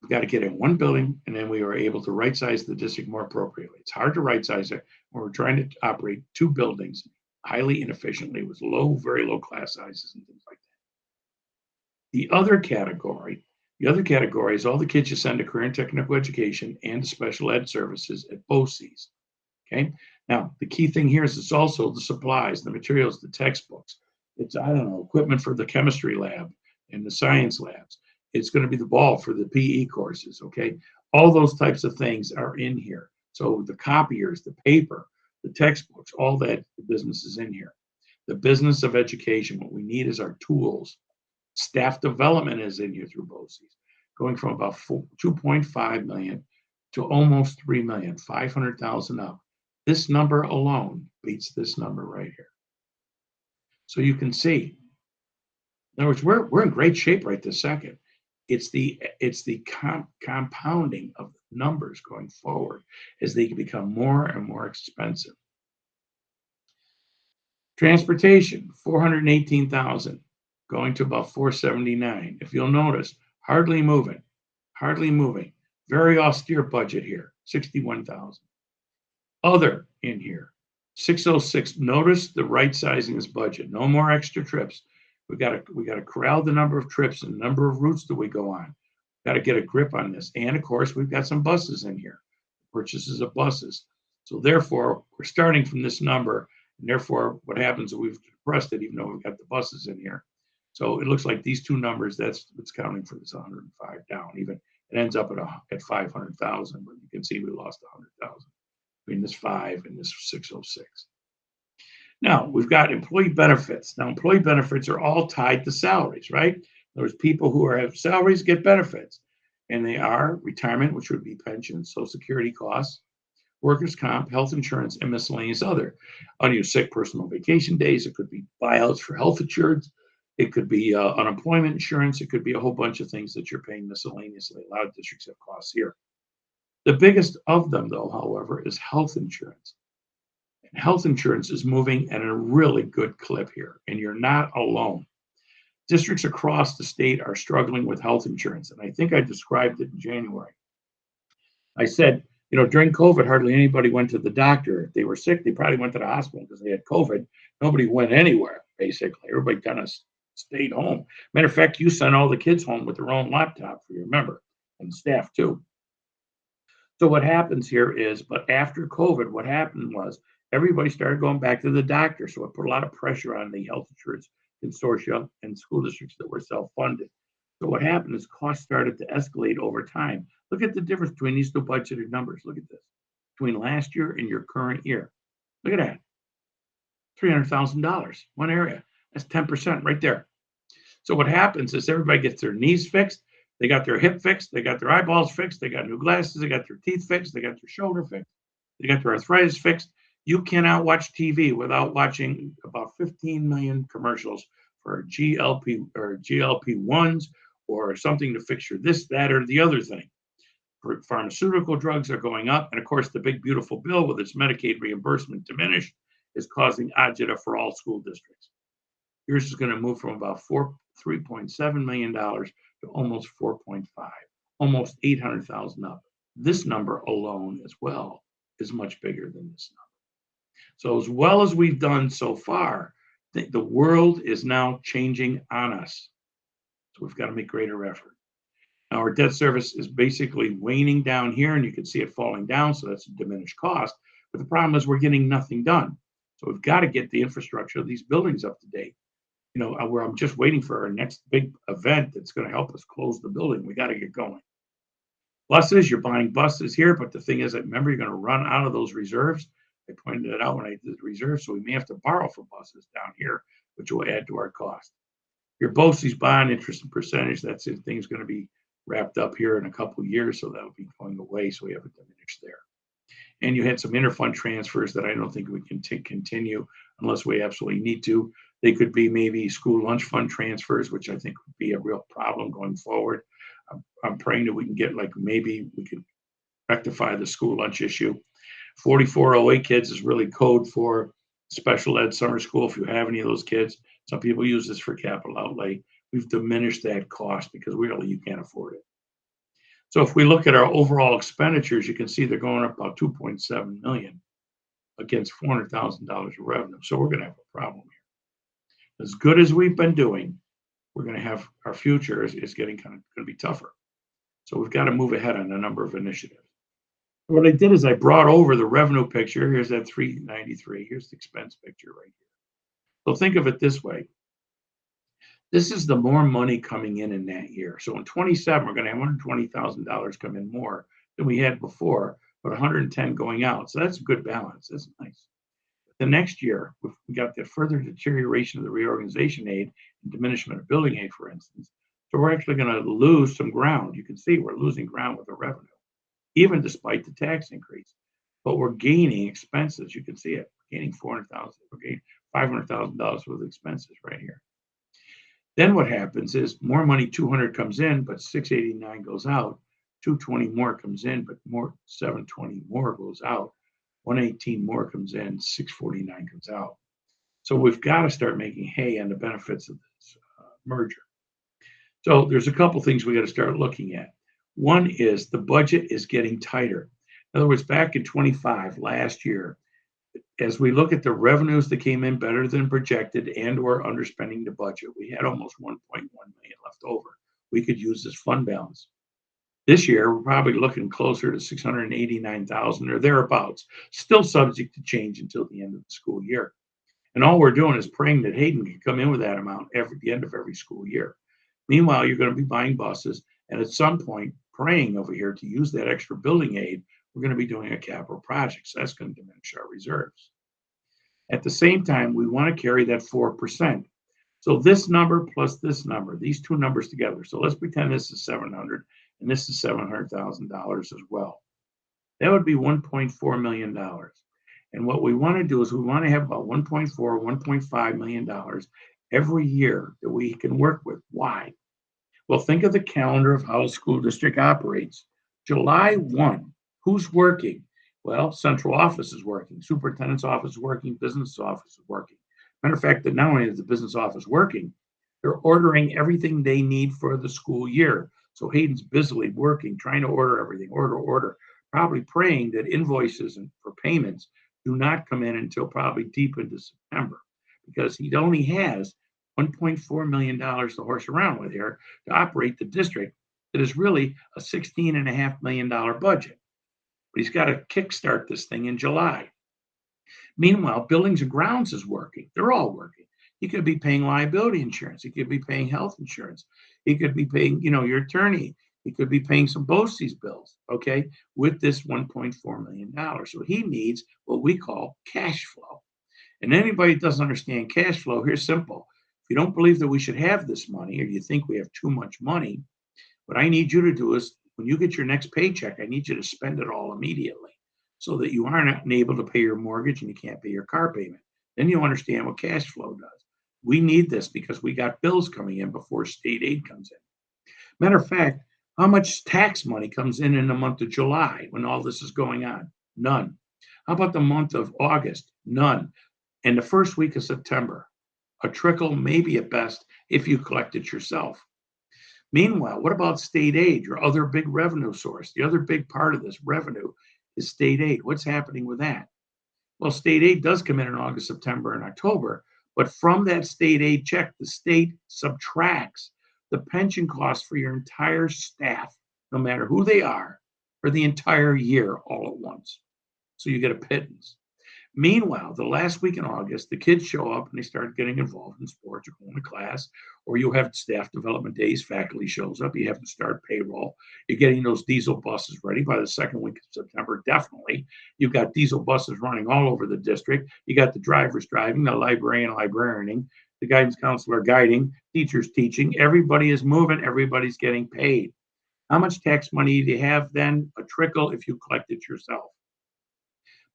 S4: We've got to get in one building, and then we are able to right size the district more appropriately. It's hard to right size it when we're trying to operate two buildings highly inefficiently with very low class sizes and things like that. The other category is all the kids you send to career and technical education and special ed services at BOCES. Okay. Now, the key thing here is it's also the supplies, the materials, the textbooks. It's, equipment for the chemistry lab and the science labs. It's going to be the ball for the PE courses, okay? All those types of things are in here. So the copiers, the paper, the textbooks, all that business is in here. The business of education, what we need is our tools. Staff development is in here through BOCES, going from about 2.5 million to almost 3 million, 500,000 up. This number alone beats this number right here. So you can see, in other words, we're in great shape right this second. It's the compounding of numbers going forward as they become more and more expensive. Transportation, 418,000, going to about 479. If you'll notice, hardly moving. Very austere budget here, 61,000. Other in here, 606. Notice the right sizing this budget. No more extra trips. We got to corral the number of trips and the number of routes that we go on. Got to get a grip on this. And of course, we've got some buses in here, purchases of buses. So therefore, we're starting from this number. And therefore, what happens is we've depressed it, even though we've got the buses in here. So it looks like these two numbers, that's what's counting for this 105 down. Even it ends up at 500,000, but you can see we lost 100,000 between this 5 and this 606. Now, we've got employee benefits. Now, employee benefits are all tied to salaries, right? There's people who have salaries get benefits, and they are retirement, which would be pension, Social Security costs, workers' comp, health insurance, and miscellaneous other. Unused sick personal vacation days. It could be buyouts for health insurance. It could be unemployment insurance. It could be a whole bunch of things that you're paying miscellaneously. A lot of districts have costs here. The biggest of them, though, however, is health insurance. And health insurance is moving at a really good clip here, and you're not alone. Districts across the state are struggling with health insurance, and I think I described it in January. I said, during COVID, hardly anybody went to the doctor. If they were sick, they probably went to the hospital because they had COVID. Nobody went anywhere, basically. Everybody kind of stayed home. Matter of fact, you sent all the kids home with their own laptop, for you remember, and staff too. So what happens here is, but after COVID, what happened was everybody started going back to the doctor. So it put a lot of pressure on the health insurance consortia and school districts that were self-funded. So what happened is costs started to escalate over time. Look at the difference between these two budgeted numbers. Look at this. Between last year and your current year. Look at that. $300,000, one area. That's 10% right there. So what happens is everybody gets their knees fixed. They got their hip fixed. They got their eyeballs fixed. They got new glasses. They got their teeth fixed. They got their shoulder fixed. They got their arthritis fixed. You cannot watch TV without watching about 15 million commercials for GLP-1s or something to fix your this, that, or the other thing. Pharmaceutical drugs are going up. And of course, the big, beautiful bill with its Medicaid reimbursement diminished is causing agita for all school districts. Yours is going to move from about $3.7 million to almost 4.5, almost 800,000 up. This number alone as well is much bigger than this number. So as well as we've done so far, the world is now changing on us. So we've got to make greater effort. Now our debt service is basically waning down here, and you can see it falling down, so that's a diminished cost. But the problem is we're getting nothing done. So we've got to get the infrastructure of these buildings up to date. Where I'm just waiting for our next big event that's going to help us close the building. We got to get going. Buses, you're buying buses here, but the thing is that remember, you're going to run out of those reserves. I pointed it out when I did the reserves, so we may have to borrow for buses down here, which will add to our cost. Your BOCES bond interest and percentage, that's the thing's going to be wrapped up here in a couple of years, so that'll be going away, so we have a diminished there. And you had some interfund transfers that I don't think we can continue unless we absolutely need to. They could be maybe school lunch fund transfers, which I think would be a real problem going forward. I'm praying that we can get, maybe we could rectify the school lunch issue. 4408 kids is really code for special ed summer school. If you have any of those kids, some people use this for capital outlay. We've diminished that cost because really you can't afford it. So if we look at our overall expenditures, you can see they're going up about 2.7 million against $400,000 of revenue. So we're going to have a problem here. As good as we've been doing, we're going to have our future is getting going to be tougher. So we've got to move ahead on a number of initiatives. What I did is I brought over the revenue picture. Here's that 393. Here's the expense picture right here. So think of it this way. This is the more money coming in that year. So in 27, we're going to have $120,000 come in more than we had before, but 110 going out. So that's a good balance. That's nice. The next year, we got the further deterioration of the reorganization aid and diminishment of building aid, for instance. So we're actually going to lose some ground. You can see we're losing ground with the revenue, even despite the tax increase. But we're gaining expenses. You can see it. We're gaining 400,000. We're gaining $500,000 worth of expenses right here. Then what happens is more money, 200 comes in, but 689 goes out. 220 more comes in, but more 720 more goes out. 118 more comes in, 649 comes out. So we've got to start making hay on the benefits of this merger. So there's a couple things we got to start looking at. One is the budget is getting tighter. In other words, back in 25 last year, as we look at the revenues that came in better than projected and or underspending the budget, we had almost 1.1 million left over. We could use this fund balance. This year, we're probably looking closer to 689,000 or thereabouts, still subject to change until the end of the school year. And all we're doing is praying that Hayden can come in with that amount at the end of every school year. Meanwhile, you're going to be buying buses, and at some point, praying over here to use that extra building aid, we're going to be doing a capital project. So that's going to diminish our reserves. At the same time, we want to carry that 4%. So this number plus this number, these two numbers together. So let's pretend this is 700 and this is $700,000 as well. That would be $1.4 million. And what we want to do is we want to have about $1.4, $1.5 million every year that we can work with. Why? Well, think of the calendar of how a school district operates. July 1, who's working? Well, central office is working, superintendent's office is working, business office is working. Matter of fact, that not only is the business office working, they're ordering everything they need for the school year. So Hayden's busily working, trying to order everything, order, probably praying that invoices and for payments do not come in until probably deep into September, because he only has $1.4 million to horse around with here to operate the district that is really a $16.5 million budget. But he's got to kickstart this thing in July. Meanwhile, buildings and grounds is working. They're all working. He could be paying liability insurance. He could be paying health insurance. He could be paying, your attorney. He could be paying some BOCES bills, okay, with this $1.4 million. So he needs what we call cash flow. And anybody that doesn't understand cash flow, here's simple. If you don't believe that we should have this money, or you think we have too much money, what I need you to do is when you get your next paycheck, I need you to spend it all immediately so that you aren't able to pay your mortgage and you can't pay your car payment. Then you'll understand what cash flow does. We need this because we got bills coming in before state aid comes in. Matter of fact, how much tax money comes in the month of July when all this is going on? None. How about the month of August? None. And the first week of September, a trickle, maybe at best, if you collect it yourself. Meanwhile, what about state aid, your other big revenue source? The other big part of this revenue is state aid. What's happening with that? Well, state aid does come in August, September, and October, but from that state aid check, the state subtracts the pension costs for your entire staff, no matter who they are, for the entire year all at once. So you get a pittance. Meanwhile, the last week in August, the kids show up and they start getting involved in sports or going to class, or you have staff development days, faculty shows up, you have to start payroll. You're getting those diesel buses ready by the second week of September, definitely. You've got diesel buses running all over the district. You got the drivers driving, the librarian librarianing, the guidance counselor guiding, teachers teaching. Everybody is moving, everybody's getting paid. How much tax money do you have then? A trickle if you collect it yourself.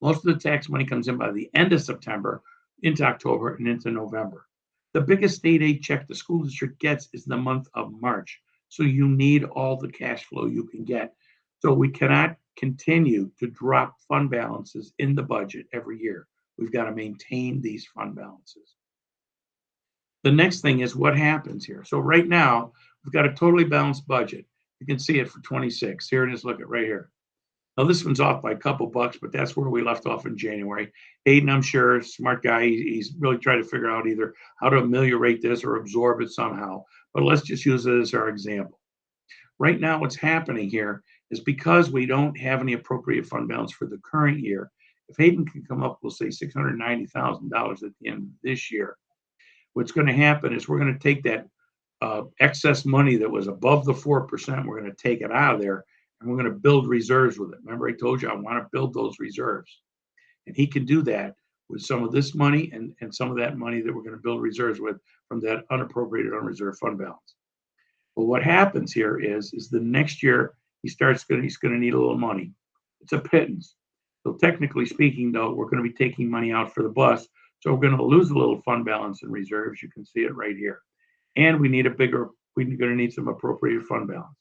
S4: Most of the tax money comes in by the end of September, into October, and into November. The biggest state aid check the school district gets is the month of March. So you need all the cash flow you can get. So we cannot continue to drop fund balances in the budget every year. We've got to maintain these fund balances. The next thing is what happens here. So right now, we've got a totally balanced budget. You can see it for 26. Here it is, look at right here. Now, this one's off by a couple bucks, but that's where we left off in January. Hayden, I'm sure, smart guy, he's really trying to figure out either how to ameliorate this or absorb it somehow. But let's just use it as our example. Right now, what's happening here is because we don't have any appropriate fund balance for the current year, if Hayden can come up, we'll say $690,000 at the end of this year, what's going to happen is we're going to take that excess money that was above the 4%. We're going to take it out of there and we're going to build reserves with it. Remember, I told you I want to build those reserves. And he can do that with some of this money and some of that money that we're going to build reserves with from that unappropriated unreserved fund balance. But what happens here is the next year he's going to need a little money. It's a pittance. So technically speaking, though, we're going to be taking money out for the bus. So we're going to lose a little fund balance in reserves. You can see it right here. And we're going to need some appropriated fund balance.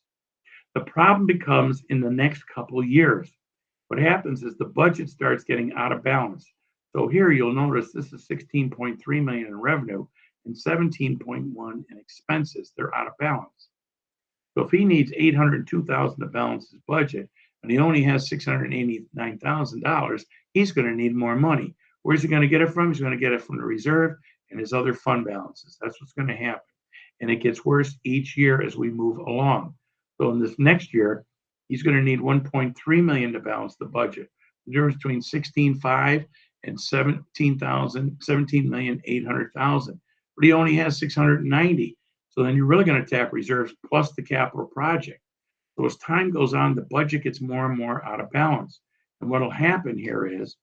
S4: The problem becomes in the next couple of years. What happens is the budget starts getting out of balance. So here you'll notice this is 16.3 million in revenue and 17.1 in expenses. They're out of balance. So if he needs 802,000 to balance his budget and he only has $689,000, he's going to need more money. Where's he going to get it from? He's going to get it from the reserve and his other fund balances. That's what's going to happen. And it gets worse each year as we move along. So in this next year, he's going to need 1.3 million to balance the budget. The difference between 16.5 and 17,800,000. But he only has 690. So then you're really going to tap reserves plus the capital project. So as time goes on, the budget gets more and more out of balance. And what'll happen here is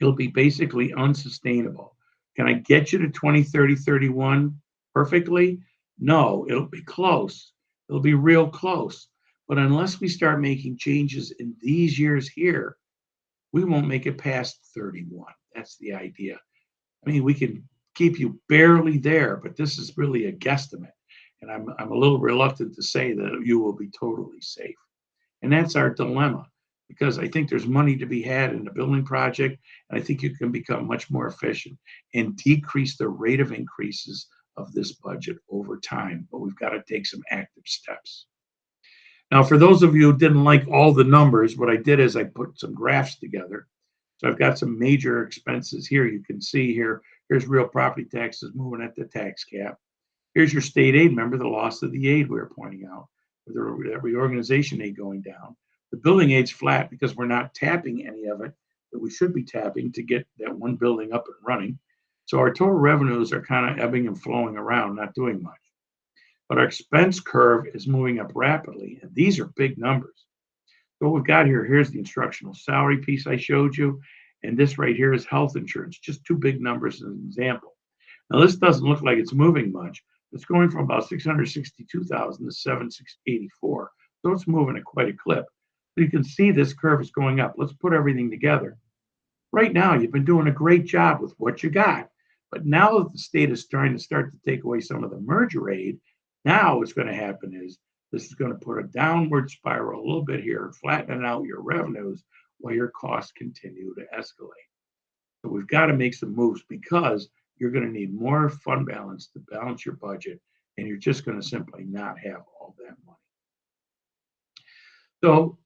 S4: it'll be basically unsustainable. Can I get you to 20, 30, 31 perfectly? No, it'll be close. It'll be real close. But unless we start making changes in these years here, we won't make it past 31. That's the idea. I mean, we can keep you barely there, but this is really a guesstimate. And I'm a little reluctant to say that you will be totally safe. And that's our dilemma, because I think there's money to be had in the building project. And I think you can become much more efficient and decrease the rate of increases of this budget over time. But we've got to take some active steps. Now, for those of you who didn't like all the numbers, what I did is I put some graphs together. So I've got some major expenses here. You can see here's real property taxes moving at the tax cap. Here's your state aid. Remember the loss of the aid we were pointing out, with the reorganization aid going down. The building aid's flat because we're not tapping any of it that we should be tapping to get that one building up and running. So our total revenues are kind of ebbing and flowing around, not doing much. But our expense curve is moving up rapidly, and these are big numbers. So what we've got here's the instructional salary piece I showed you, and this right here is health insurance, just two big numbers as an example. Now this doesn't look like it's moving much. It's going from about 662,000 to 7,684, so it's moving at quite a clip. So you can see this curve is going up. Let's put everything together. Right now, you've been doing a great job with what you got, but now that the state is trying to start to take away some of the merger aid, now what's going to happen is this is going to put a downward spiral a little bit here, flattening out your revenues while your costs continue to escalate. So we've got to make some moves because you're going to need more fund balance to balance your budget, and you're just going to simply not have all that money. So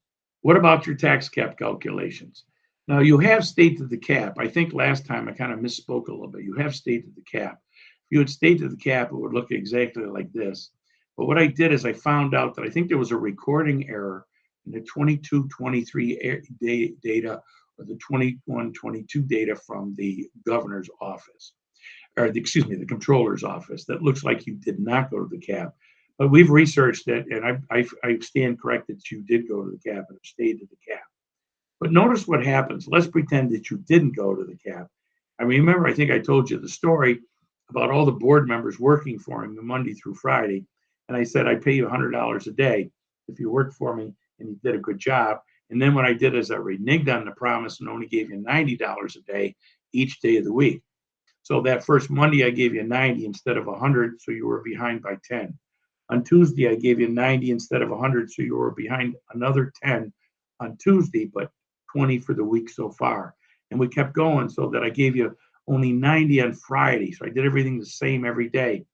S4: what about your tax cap calculations? Now you have stated the cap. I think last time I kind of misspoke a little bit. You have stated the cap. If you had stated the cap, it would look exactly like this. But what I did is I found out that I think there was a recording error in the 22-23 data or the 21-22 data from the governor's office, or the controller's office. That looks like you did not go to the cap. But we've researched it, and I stand corrected that you did go to the cap and have stayed to the cap. But notice what happens. Let's pretend that you didn't go to the cap. I remember, I think I told you the story about all the board members working for him Monday through Friday. And I said, I pay you $100 a day if you work for me and you did a good job. And then what I did is I reneged on the promise and only gave you $90 a day each day of the week. So that first Monday, I gave you 90 instead of 100, so you were behind by 10. On Tuesday, I gave you 90 instead of 100, so you were behind another 10 on Tuesday, but 20 for the week so far. And we kept going so that I gave you only 90 on Friday. So I did everything the same every day.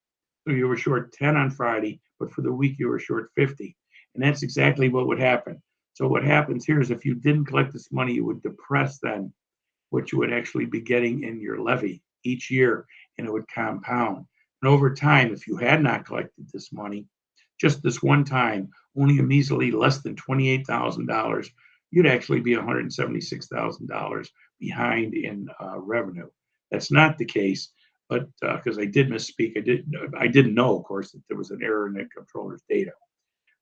S4: So you were short 10 on Friday, but for the week you were short 50. And that's exactly what would happen. So what happens here is if you didn't collect this money, you would depress then what you would actually be getting in your levy each year, and it would compound. And over time, if you had not collected this money, just this one time, only a measly less than $28,000, you'd actually be $176,000 behind in revenue. That's not the case but because I did misspeak, I didn't know, of course, that there was an error in the controller's data.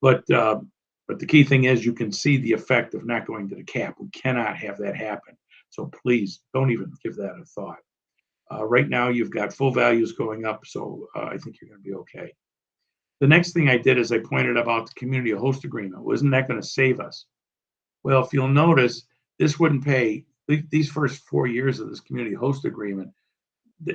S4: But the key thing is you can see the effect of not going to the cap. We cannot have that happen. So please don't even give that a thought. Right now, you've got full values going up, so I think you're going to be okay. The next thing I did is I pointed about the community host agreement. Wasn't that going to save us? Well, if you'll notice, this wouldn't pay, these first 4 years of this community host agreement,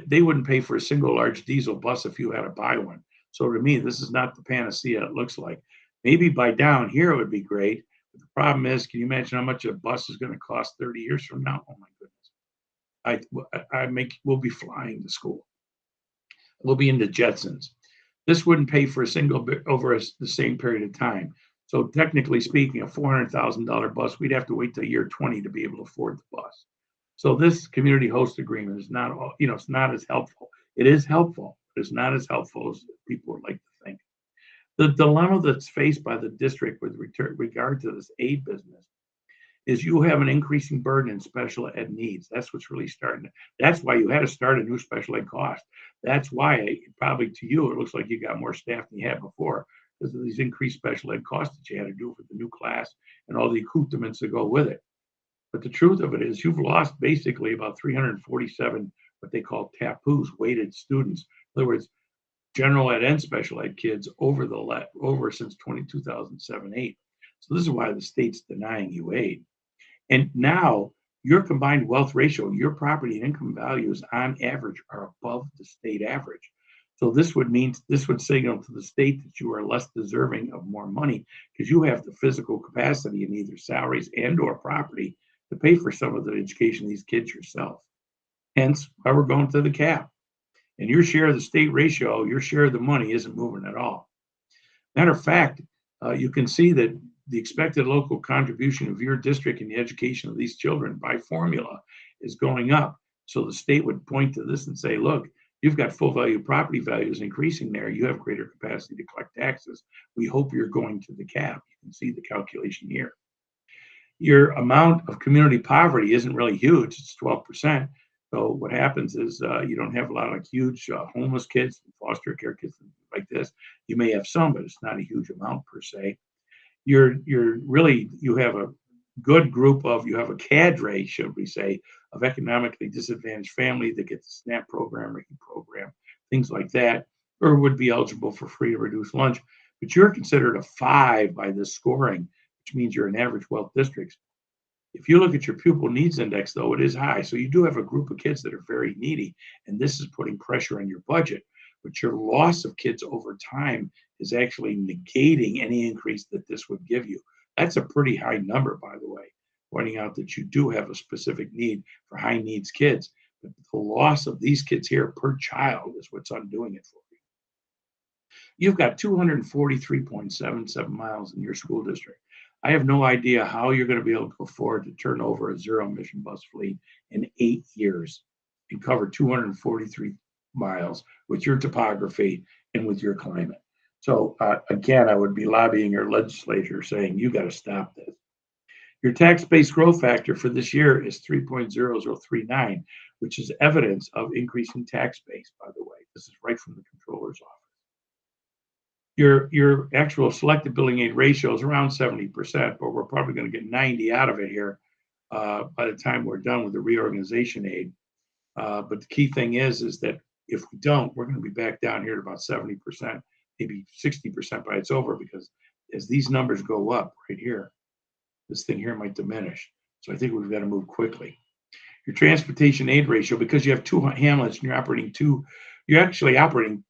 S4: they wouldn't pay for a single large diesel bus if you had to buy one. So to me, this is not the panacea it looks like. Maybe by down here it would be great. But the problem is, can you imagine how much a bus is going to cost 30 years from now? Oh my goodness. We'll be flying to school. We'll be into Jetsons. This wouldn't pay for a single bit over the same period of time. So technically speaking, a $400,000 bus, we'd have to wait till year 20 to be able to afford the bus. So this community host agreement is not, it's not as helpful. It is helpful, but it's not as helpful as people would like to think. The dilemma that's faced by the district with regard to this aid business is you have an increasing burden in special ed needs. That's what's really starting. That's why you had to start a new special ed cost. That's why probably to you, it looks like you got more staff than you had before because of these increased special ed costs that you had to do for the new class and all the accoutrements that go with it. But the truth of it is you've lost basically about 347, what they call TAPUs, weighted students. In other words, general ed and special ed kids over since 2007-8. So this is why the state's denying you aid. And now your combined wealth ratio, your property and income values on average are above the state average. So this would signal to the state that you are less deserving of more money because you have the physical capacity in either salaries and or property to pay for some of the education of these kids yourself. Hence why we're going to the cap. And your share of the state ratio, your share of the money isn't moving at all. Matter of fact, you can see that the expected local contribution of your district in the education of these children by formula is going up. So the state would point to this and say, look, you've got full value property values increasing there. You have greater capacity to collect taxes. We hope you're going to the cap. You can see the calculation here. Your amount of community poverty isn't really huge. It's 12%. So what happens is you don't have a lot of huge homeless kids, foster care kids like this. You may have some, but it's not a huge amount per se. You have a good group you have a cadre, should we say, of economically disadvantaged family that get the SNAP program, RICKY program, things like that, or would be eligible for free or reduced lunch. But you're considered a 5 by this scoring, which means you're in average wealth districts. If you look at your pupil needs index, though, it is high. So you do have a group of kids that are very needy, and this is putting pressure on your budget. But your loss of kids over time is actually negating any increase that this would give you. That's a pretty high number, by the way, pointing out that you do have a specific need for high needs kids. But the loss of these kids here per child is what's undoing it for you. You've got 243.77 miles in your school district. I have no idea how you're going to be able to afford to turn over a zero emission bus fleet in 8 years and cover 243 miles with your topography and with your climate. So again, I would be lobbying your legislature saying, you got to stop this. Your tax-based growth factor for this year is 3.0039, which is evidence of increasing tax base, by the way. This is right from the controller's office. Your actual selected billing aid ratio is around 70%, but we're probably going to get 90 out of it here by the time we're done with the reorganization aid. But the key thing is that if we don't, we're going to be back down here to about 70%, maybe 60% by it's over, because as these numbers go up right here, this thing here might diminish. So I think we've got to move quickly. Your transportation aid ratio, because you have 2 hamlets and you're actually operating,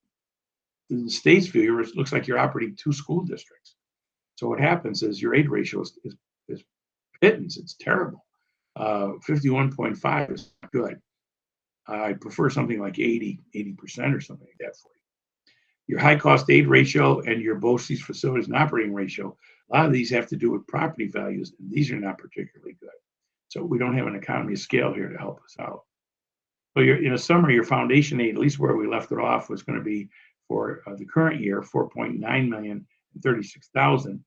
S4: in the state's view, it looks like you're operating 2 school districts. So what happens is your aid ratio is pittance. It's terrible. 51.5 is good. I prefer something like 80% or something like that for you. Your high cost aid ratio and your BOCES facilities and operating ratio, a lot of these have to do with property values, and these are not particularly good. So we don't have an economy of scale here to help us out. So in a summary, your foundation aid, at least where we left it off, was going to be for the current year, $4.9 million and 36,000.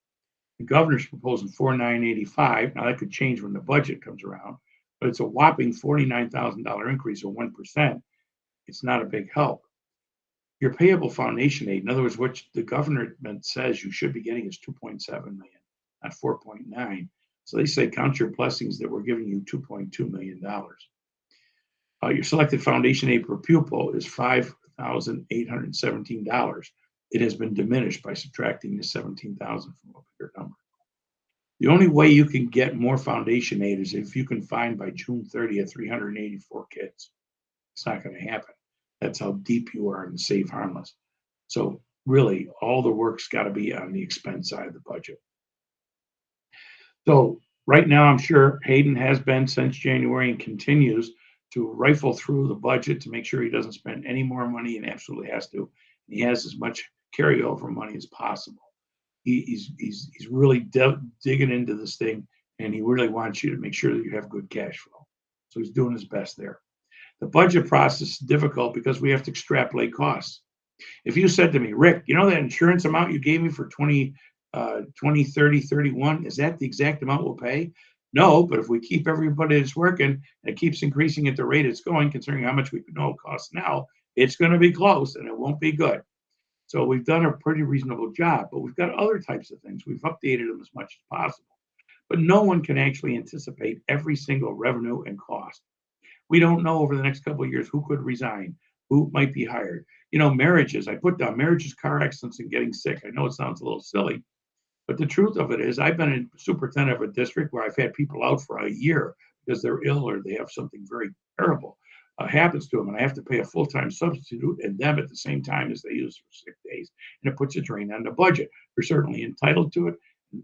S4: The governor's proposing $4,985. Now that could change when the budget comes around, but it's a whopping $49,000 increase of 1%. it's not a big help. Your payable foundation aid, in other words, what the government says you should be getting is 2.7 million, not 4.9. So they say count your blessings that we're giving you $2.2 million. Your selected foundation aid per pupil is $5,817. It has been diminished by subtracting the 17,000 from a bigger number. The only way you can get more foundation aid is if you can find by June 30th 384 kids. It's not going to happen. That's how deep you are in the Save Harmless. So really, all the work's got to be on the expense side of the budget. So right now, I'm sure Hayden has been since January and continues to rifle through the budget to make sure he doesn't spend any more money and absolutely has to. And he has as much carryover money as possible. He's really digging into this thing, and he really wants you to make sure that you have good cash flow. So he's doing his best there. The budget process is difficult because we have to extrapolate costs. If you said to me, Rick, you know that insurance amount you gave me for 20, 30, 31, is that the exact amount we'll pay? No, but if we keep everybody that's working and it keeps increasing at the rate it's going, considering how much we know it costs now, it's going to be close and it won't be good. So we've done a pretty reasonable job, but we've got other types of things. We've updated them as much as possible. But no one can actually anticipate every single revenue and cost. We don't know over the next couple of years who could resign, who might be hired. You know, marriages, I put down marriages, car accidents, and getting sick. I know it sounds a little silly, but the truth of it is I've been a superintendent of a district where I've had people out for a year because they're ill or they have something very terrible happens to them, and I have to pay a full-time substitute and them at the same time as they use for sick days, and it puts a drain on the budget. They're certainly entitled to it,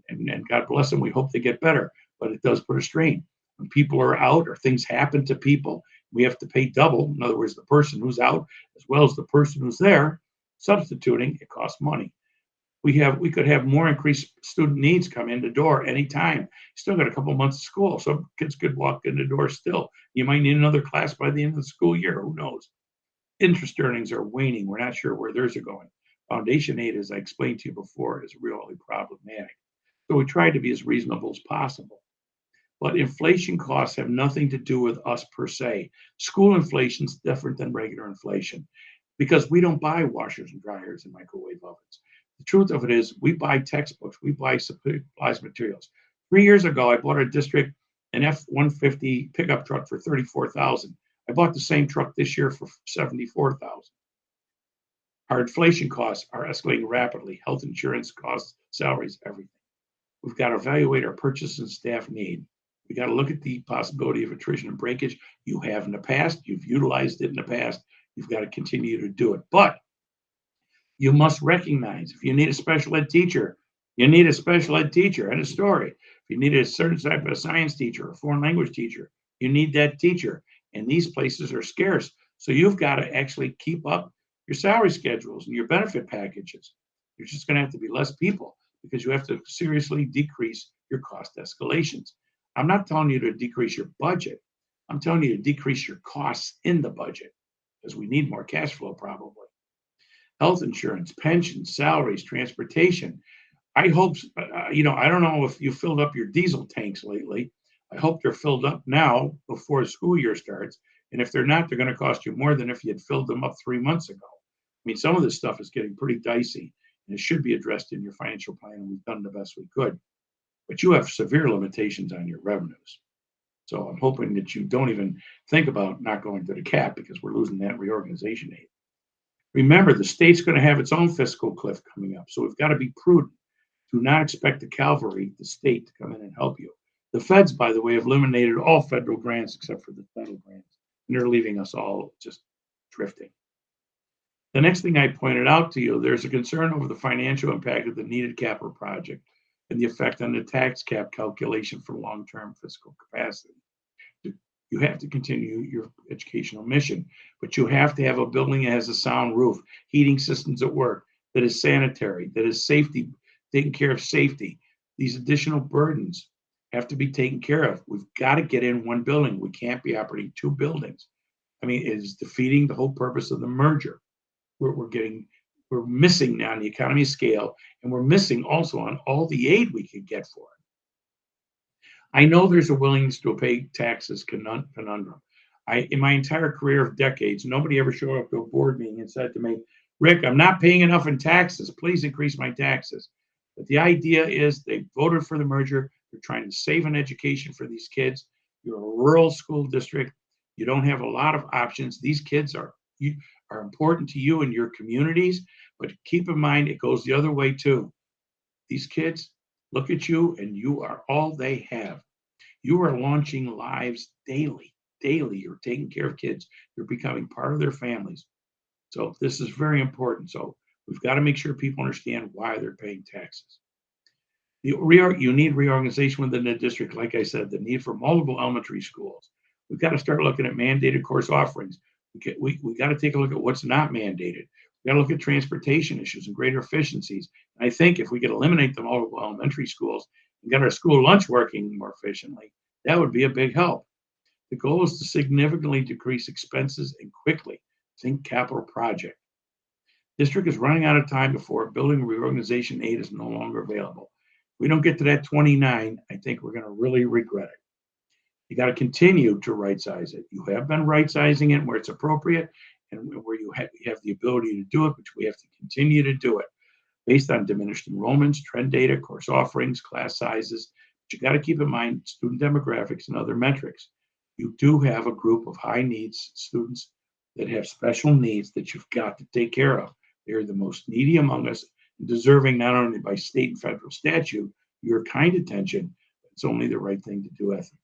S4: and God bless them. We hope they get better, but it does put a strain. When people are out or things happen to people, we have to pay double. In other words, the person who's out as well as the person who's there substituting, it costs money. We could have more increased student needs come in the door anytime. Still got a couple months of school. Some kids could walk in the door still. You might need another class by the end of the school year. Who knows? Interest earnings are waning. We're not sure where theirs are going. Foundation aid, as I explained to you before, is really problematic. So we try to be as reasonable as possible. But inflation costs have nothing to do with us per se. School inflation is different than regular inflation because we don't buy washers and dryers and microwave ovens. The truth of it is we buy textbooks, we buy supplies materials. 3 years ago, I bought a district an F-150 pickup truck for $34,000. I bought the same truck this year for $74,000. Our inflation costs are escalating rapidly. Health insurance costs, salaries, everything. We've got to evaluate our purchase and staff need. We got to look at the possibility of attrition and breakage. You have in the past, you've utilized it in the past. You've got to continue to do it. But you must recognize if you need a special ed teacher, you need a special ed teacher. End of story. If you need a certain type of science teacher, a foreign language teacher, you need that teacher. And these places are scarce. So you've got to actually keep up your salary schedules and your benefit packages. There's just going to have to be less people because you have to seriously decrease your cost escalations. I'm not telling you to decrease your budget. I'm telling you to decrease your costs in the budget because we need more cash flow probably. Health insurance, pensions, salaries, transportation. I hope, I don't know if you filled up your diesel tanks lately. I hope they're filled up now before the school year starts. And if they're not, they're going to cost you more than if you had filled them up 3 months ago. I mean, some of this stuff is getting pretty dicey and it should be addressed in your financial plan. And we've done the best we could. But you have severe limitations on your revenues. So I'm hoping that you don't even think about not going to the cap because we're losing that reorganization aid. Remember, the state's going to have its own fiscal cliff coming up. So we've got to be prudent. Do not expect the cavalry, the state, to come in and help you. The feds, by the way, have eliminated all federal grants except for the federal grants. And they're leaving us all just drifting. The next thing I pointed out to you, there's a concern over the financial impact of the needed capital project and the effect on the tax cap calculation for long-term fiscal capacity. You have to continue your educational mission, but you have to have a building that has a sound roof, heating systems at work, that is sanitary, that is safety, taking care of safety. These additional burdens have to be taken care of. We've got to get in one building. We can't be operating two buildings. I mean, it is defeating the whole purpose of the merger. We're missing now on the economy of scale, and we're missing also on all the aid we could get for it. I know there's a willingness to pay taxes conundrum. In my entire career of decades, nobody ever showed up to a board meeting and said to me, Rick, I'm not paying enough in taxes. Please increase my taxes. But the idea is they voted for the merger. They're trying to save an education for these kids. You're a rural school district. You don't have a lot of options. These kids are important to you and your communities, but keep in mind it goes the other way too. These kids look at you and you are all they have. You are launching lives daily. You're taking care of kids. You're becoming part of their families. So this is very important. So we've got to make sure people understand why they're paying taxes. You need reorganization within the district. Like I said, the need for multiple elementary schools. We've got to start looking at mandated course offerings. We got to take a look at what's not mandated. We got to look at transportation issues and greater efficiencies. And I think if we could eliminate the multiple elementary schools and get our school lunch working more efficiently, that would be a big help. The goal is to significantly decrease expenses and quickly. Think capital project. District is running out of time before building reorganization aid is no longer available. If we don't get to that 29, I think we're going to really regret it. You got to continue to right size it. You have been right sizing it where it's appropriate and where you have the ability to do it, but we have to continue to do it based on diminished enrollments, trend data, course offerings, class sizes. But you got to keep in mind student demographics and other metrics. You do have a group of high needs students that have special needs that you've got to take care of. They're the most needy among us, deserving not only by state and federal statute your kind attention, but it's only the right thing to do ethically.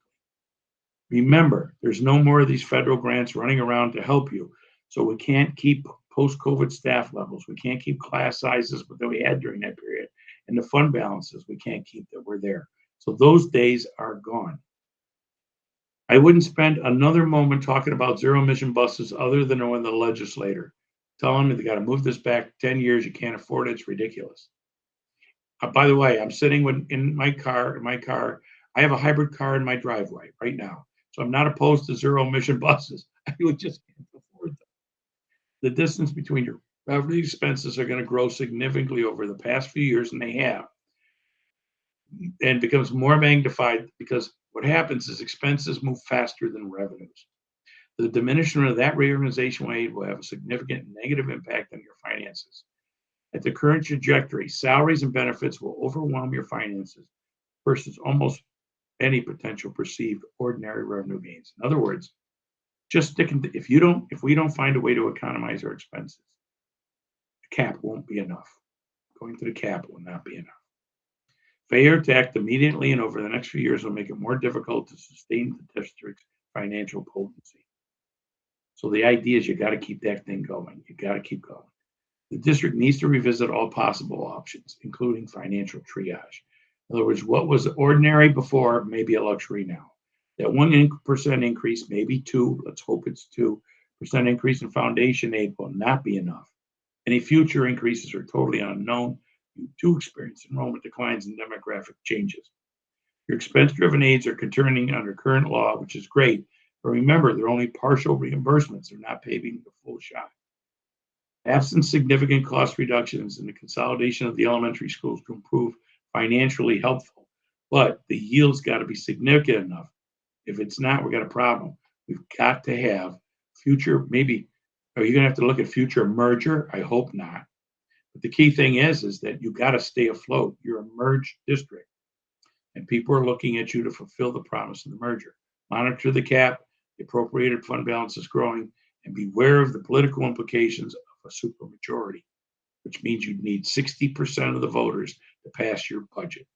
S4: Remember, there's no more of these federal grants running around to help you. So we can't keep post-COVID staff levels. We can't keep class sizes that we had during that period. And the fund balances, we can't keep that were there. So those days are gone. I wouldn't spend another moment talking about zero emission buses other than when the legislator telling me they got to move this back 10 years. You can't afford it. It's ridiculous. By the way, I'm sitting in my car. I have a hybrid car in my driveway right now. So I'm not opposed to zero emission buses. I would just can't afford them. The distance between your revenue expenses are going to grow significantly over the past few years, and they have, and becomes more magnified because what happens is expenses move faster than revenues. The diminishment of that reorganization aid will have a significant negative impact on your finances. At the current trajectory, salaries and benefits will overwhelm your finances versus almost any potential perceived ordinary revenue gains. In other words, just sticking to, if we don't find a way to economize our expenses, the cap won't be enough. Going to the cap will not be enough. Failure to act immediately and over the next few years will make it more difficult to sustain the district's financial potency. So the idea is you got to keep that thing going. You got to keep going. The district needs to revisit all possible options, including financial triage. In other words, what was ordinary before may be a luxury now. That 1% increase, maybe 2%, let's hope it's 2% increase in foundation aid will not be enough. Any future increases are totally unknown. You do experience enrollment declines and demographic changes. Your expense-driven aids are continuing under current law, which is great, but remember, they're only partial reimbursements. They're not paving the full shot. Absent significant cost reductions in the consolidation of the elementary schools to improve financially helpful, but the yield's got to be significant enough. If it's not, we got a problem. We've got to have future, maybe, are you going to have to look at future merger? I hope not. But the key thing is that you got to stay afloat. You're a merged district, and people are looking at you to fulfill the promise of the merger. Monitor the cap, the appropriated fund balance is growing, and beware of the political implications of a supermajority, which means you need 60% of the voters to pass your budget.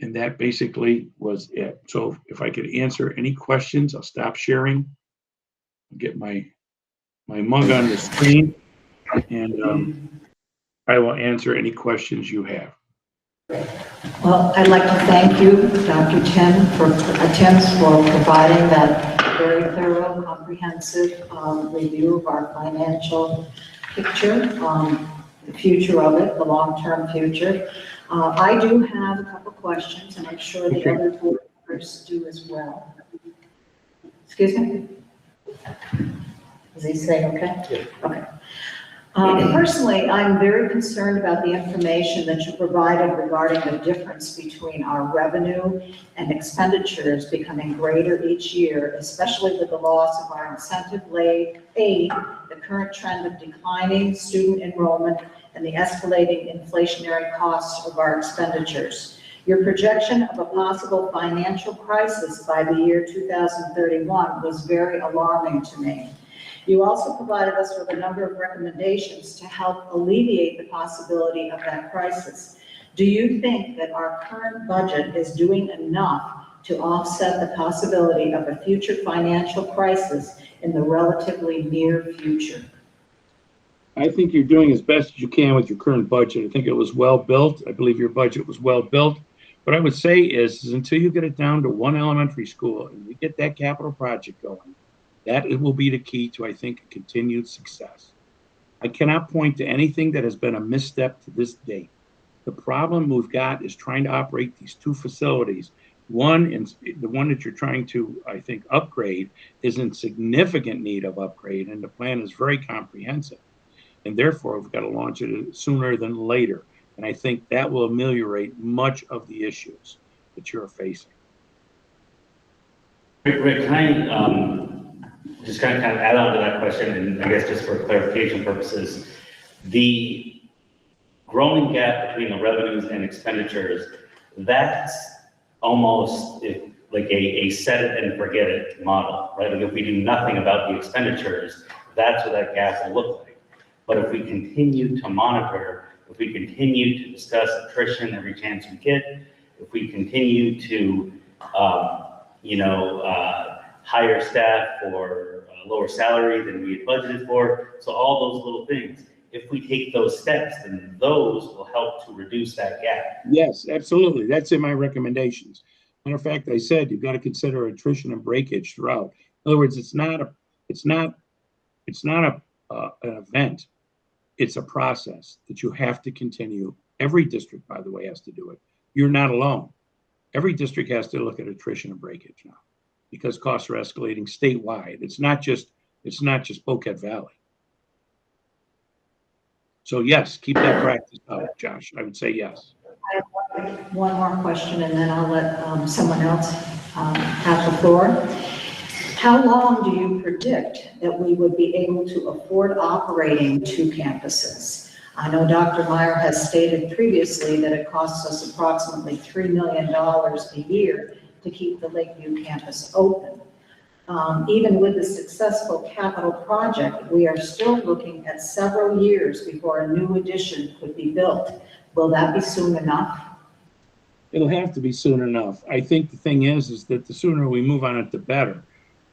S4: And that basically was it. So if I could answer any questions, I'll stop sharing, get my mug on the screen, and I will answer any questions you have.
S5: Well, I'd like to thank you, Dr. Timms, for providing that very thorough, comprehensive review of our financial picture, the future of it, the long-term future. I do have a couple questions, and I'm sure the other board members do as well. Excuse me? Is he saying okay? Yeah. Okay. Personally, I'm very concerned about the information that you provided regarding the difference between our revenue and expenditures becoming greater each year, especially with the loss of our incentive aid, the current trend of declining student enrollment, and the escalating inflationary costs of our expenditures. Your projection of a possible financial crisis by the year 2031 was very alarming to me. You also provided us with a number of recommendations to help alleviate the possibility of that crisis. Do you think that our current budget is doing enough to offset the possibility of a future financial crisis in the relatively near future?
S4: I think you're doing as best as you can with your current budget. I think it was well built. I believe your budget was well built. What I would say is until you get it down to one elementary school and we get that capital project going, that it will be the key to, I think, a continued success. I cannot point to anything that has been a misstep to this date. The problem we've got is trying to operate these two facilities. One, the one that you're trying to, I think, upgrade is in significant need of upgrade, and the plan is very comprehensive. And therefore, we've got to launch it sooner than later. And I think that will ameliorate much of the issues that you're facing.
S6: Rick, can I just kind of add on to that question, and I guess just for clarification purposes, the growing gap between the revenues and expenditures, that's almost like a set it and forget it model, right? Like if we do nothing about the expenditures, that's what that gap will look like. But if we continue to monitor, if we continue to discuss attrition every chance we get, if we continue to, hire staff for lower salary than we had budgeted for. So all those little things, if we take those steps, then those will help to reduce that gap.
S4: Yes, absolutely. That's in my recommendations. Matter of fact, I said you've got to consider attrition and breakage throughout. In other words, it's not an event. It's a process that you have to continue. Every district, by the way, has to do it. You're not alone. Every district has to look at attrition and breakage now, because costs are escalating statewide. It's not just Boquet Valley. So yes, keep that practice up, Josh. I would say yes.
S5: I have one more question, and then I'll let someone else have the floor. How long do you predict that we would be able to afford operating two campuses? I know Dr. Meyer has stated previously that it costs us approximately $3 million a year to keep the Lakeview campus open. Even with the successful capital project, we are still looking at several years before a new addition could be built. Will that be soon enough?
S4: It'll have to be soon enough. I think the thing is that the sooner we move on it, the better.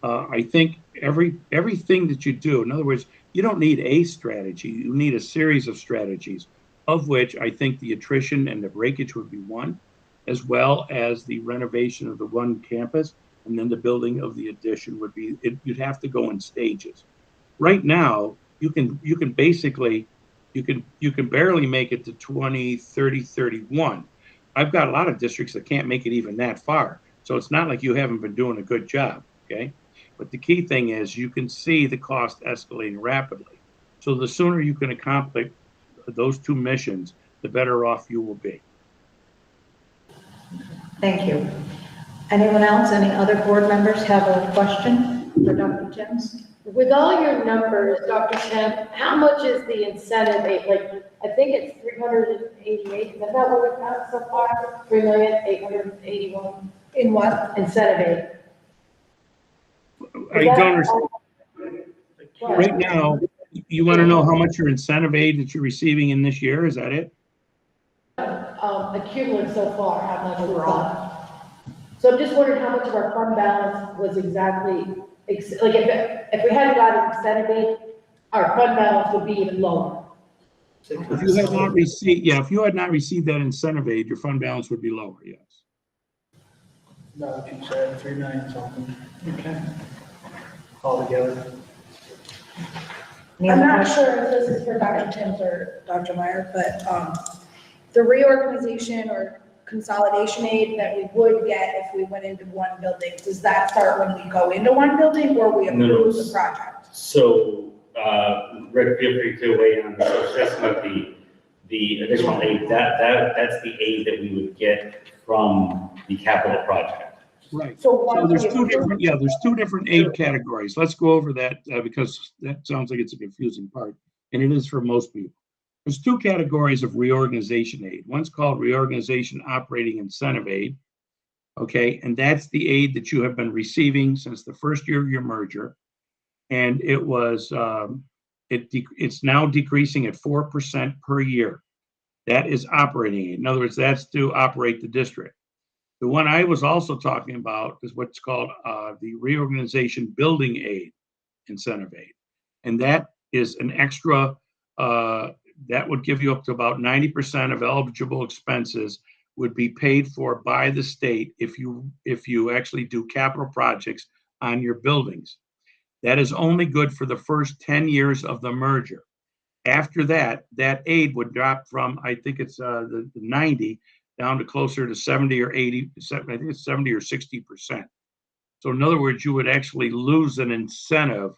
S4: I think everything that you do, in other words, you don't need a strategy. You need a series of strategies, of which I think the attrition and the breakage would be one, as well as the renovation of the one campus, and then the building of the addition would be, you'd have to go in stages. Right now, you can barely make it to 2030, 31. I've got a lot of districts that can't make it even that far. So it's not like you haven't been doing a good job, okay? But the key thing is you can see the cost escalating rapidly. So the sooner you can accomplish those two missions, the better off you will be.
S5: Thank you. Anyone else, any other board members have a question for Dr. Timms?
S7: With all your numbers, Dr. Tim, how much is the incentive aid? Like, I think it's 388, is that what we've got so far? 3,881?
S8: In what?
S7: Incentive aid.
S4: I don't understand. Right now, you want to know how much your incentive aid that you're receiving in this year? Is that it?
S7: Accumulated so far, how much overall? So I'm just wondering how much of our fund balance was exactly, like if we hadn't gotten incentive aid, our fund balance would be even lower.
S4: If you had not received, if you had not received that incentive aid, your fund balance would be lower, yes.
S9: About what you said, 3 million something
S5: Okay.
S9: altogether.
S8: I'm not sure if this is for Dr. Timms or Dr. Meyer, but the reorganization or consolidation aid that we would get if we went into one building, does that start when we go into one building or we approve the project?
S6: So Rick, feel free to weigh in on this. So just about the additional aid, that's the aid that we would get from the capital project.
S4: Right.
S7: So
S4: So
S7: once
S4: there's
S7: we
S4: two
S7: approve-
S4: different, there's two different aid categories. Let's go over that because that sounds like it's a confusing part, and it is for most people. There's two categories of reorganization aid. One's called reorganization operating incentive aid. Okay, and that's the aid that you have been receiving since the first year of your merger. And it was, it's now decreasing at 4% per year. That is operating aid. In other words, that's to operate the district. The one I was also talking about is what's called the reorganization building aid incentive aid. And that is an extra, that would give you up to about 90% of eligible expenses would be paid for by the state if you actually do capital projects on your buildings. That is only good for the first 10 years of the merger. After that, that aid would drop from, I think it's the 90 down to closer to 70 or 80, I think it's 70 or 60%. So in other words, you would actually lose an incentive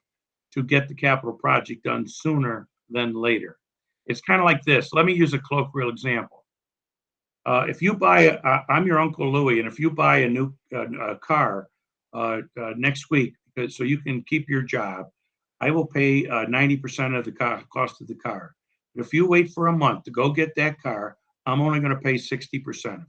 S4: to get the capital project done sooner than later. It's kind of like this. Let me use a colloquial example. If you buy, I'm your Uncle Louie, and if you buy a new car next week, so you can keep your job, I will pay 90% of the cost of the car. But if you wait for a month to go get that car, I'm only going to pay 60% of it.